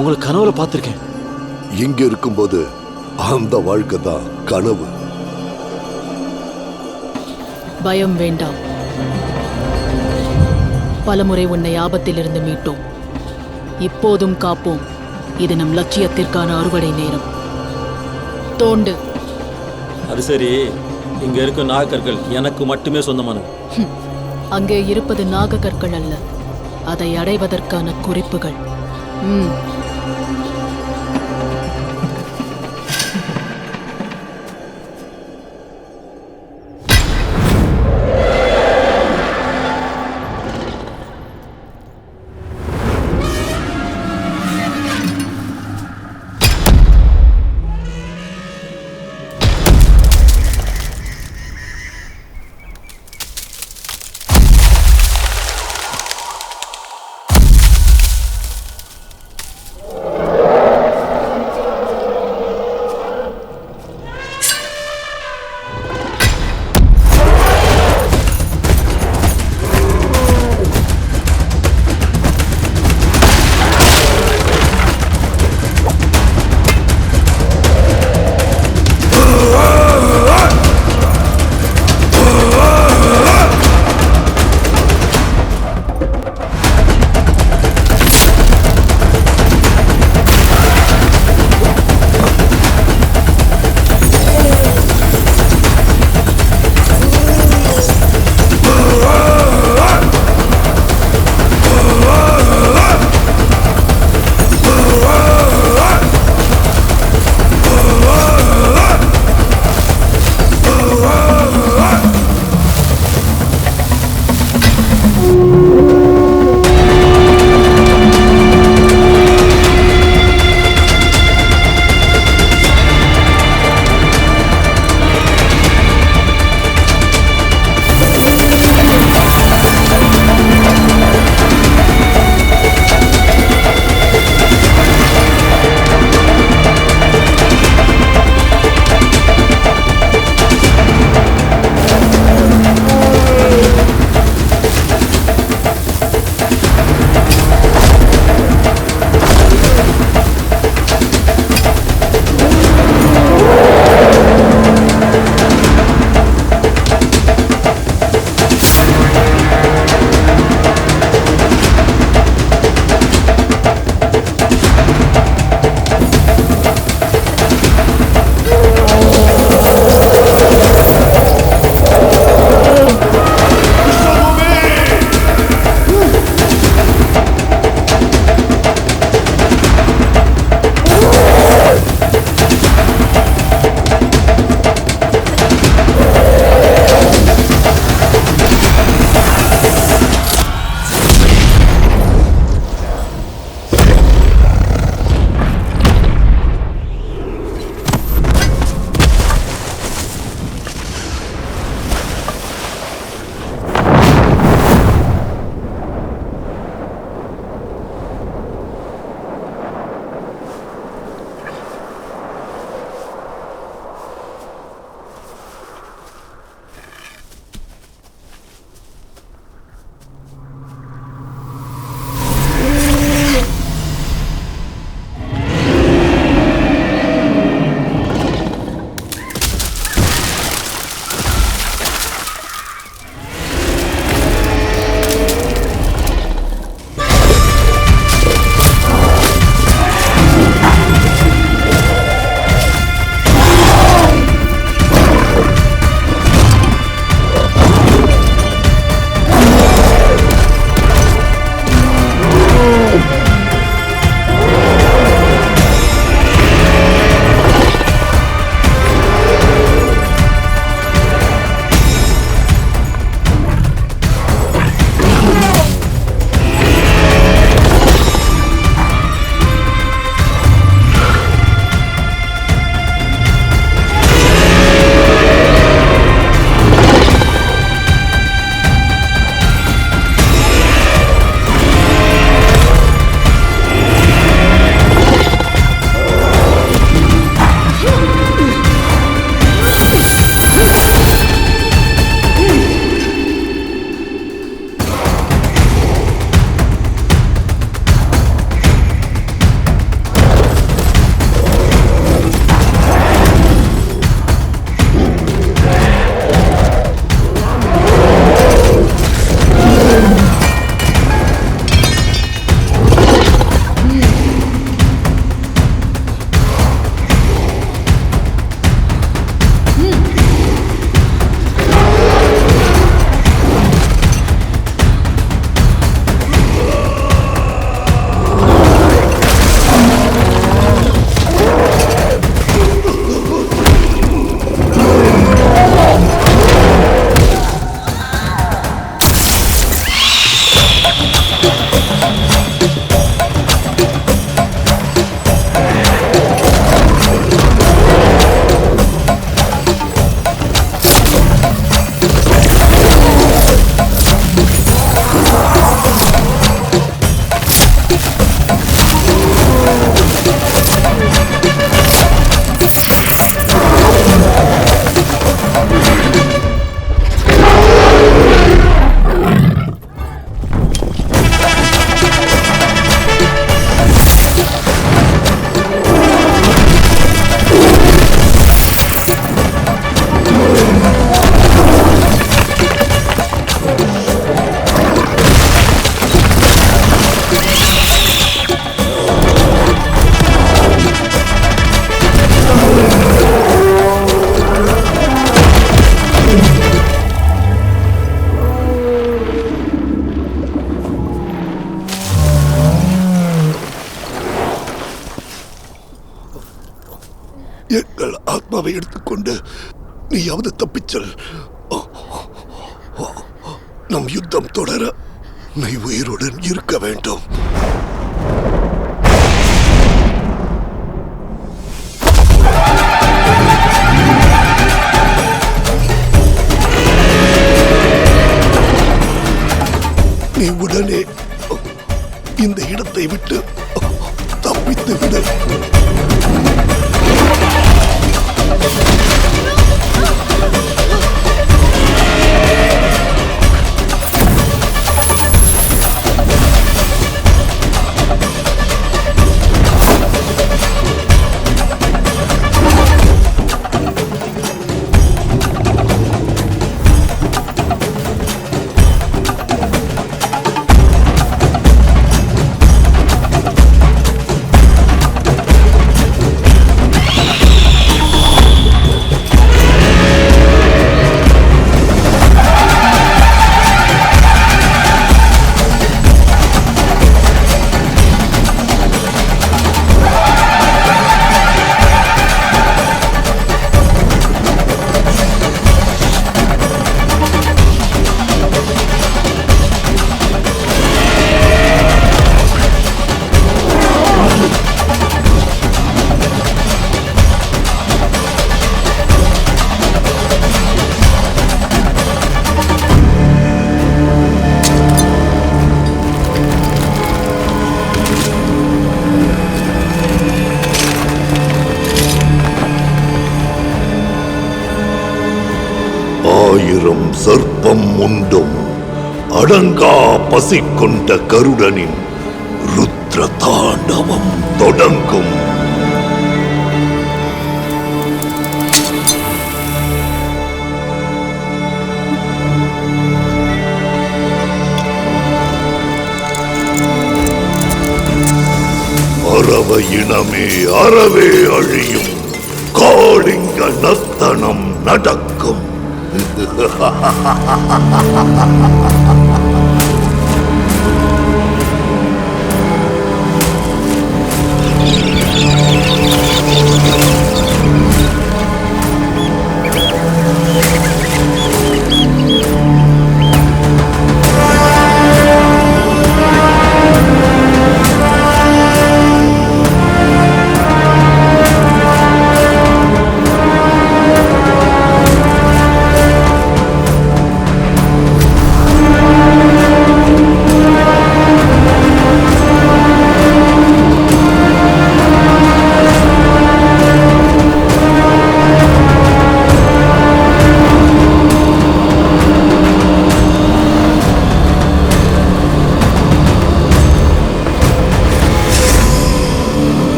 உங்களை கனவுல பார்த்திருக்கேன். இங்க இருக்கும்போது அந்த வாழ்க்கை தான் கனவு. பயம் வேண்டாம். பலமுறை உன்னை ஆபத்திலிருந்து மீட்டோம். இப்போதும் காப்போம். இது நம் லட்சியத்திற்கான அறுவடை நேரம். தோண்டு. அது சரி, இங்க இருக்கும் நாகக்கற்கள் எனக்கு மட்டுமே சொந்தமானது. அங்கே இருப்பது நாகக்கற்கள் அல்ல, அதை அடைவதற்கான குறிப்புகள். கொண்டு நீயாவது தப்பிச்சல். நம் யுத்தம் தொடர நீ உயிருடன் இருக்க வேண்டும். நீ உடனே இந்த இடத்தை விட்டு தப்பித்து விடு. ஆயிரம் சர்ப்பம் உண்டும் அடங்கா பசி கொண்ட கருடனின் ருத்ர தாண்டவம் தொடங்கும். அறவ இனமே அறவே அழியும். காளிங்க நர்த்தனம் நடக்கும்.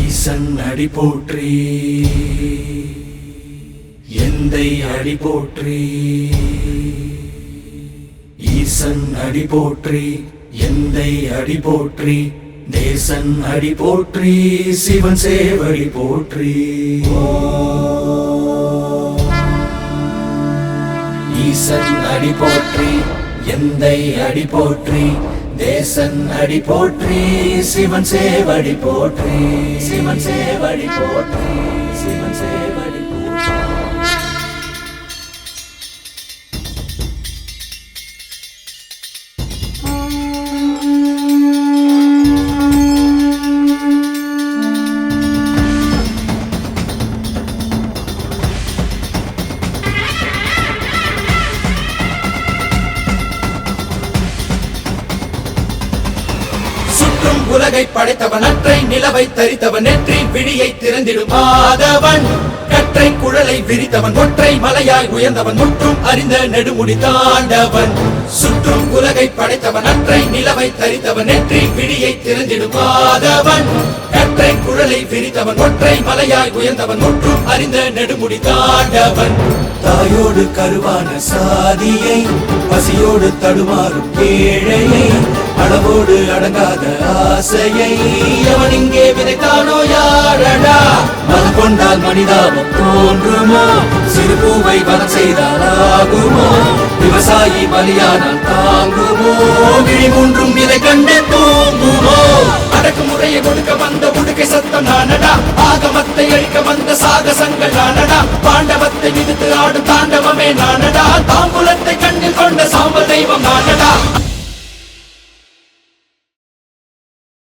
ஈசன் அடி போற்றி, எந்தை அடி போற்றி. ஈசன் அடி போற்றி, எந்தை அடி போற்றி. தேசன் அடி போற்றி, சிவன் சேவடி போற்றி. ஈசன் அடி போற்றி, எந்தை அடி போற்றி. தேசன் அடி போற்றி, சிவன் சேவடி போற்றி. சிவன் சேவடி போற்றி, சிவன் சேவடி போற்றி. உலகை படைத்தவன் அற்றை நிலவை தரித்தவன் நெற்றி விழியை திறந்திடும் மாதவன் கற்றை குழலை விரித்தவன் ஒற்றை மலையாய் உயர்ந்தவன் முற்றும் அறிந்த நெடுமுடி தாண்டவன் சுற்றும் உலகை படைத்தவன் அற்றை நிலவை தரித்தவன் நெற்றி விழியை திறந்திடும் மாதவன் கற்றை குழலை விரித்தவன் ஒற்றை மலையாய் உயர்ந்தவன் முற்றும் அறிந்த நெடுமுடி தாண்டவன் தாயோடு கருவான சாதியை பசியோடு தடுமாறும் ஏழையை அளவோடு அடங்காத ஆசையை அவன் இங்கே விதைத்தானோ யாரடா மனம் கொண்டால் மனிதாபம் தோன்றுமோ சிறு பூவை வனம் செய்தால் ஆகுமோ விவசாயி பலியானால் தாங்குமோ விழி மூன்றும் இதை கண்டு தூங்குமோ அடக்குமுறையை கொடுக்க வந்த உடுக்கை சத்தம் நானடா ஆகமத்தை அழிக்க வந்த சாகசங்கள் நானடா பாண்டவத்தை விதித்து ஆடும் தாண்டவமே நானடா தாம்பூலத்தை கண்ணில் கொண்ட சாம்பல் தெய்வம் நானடா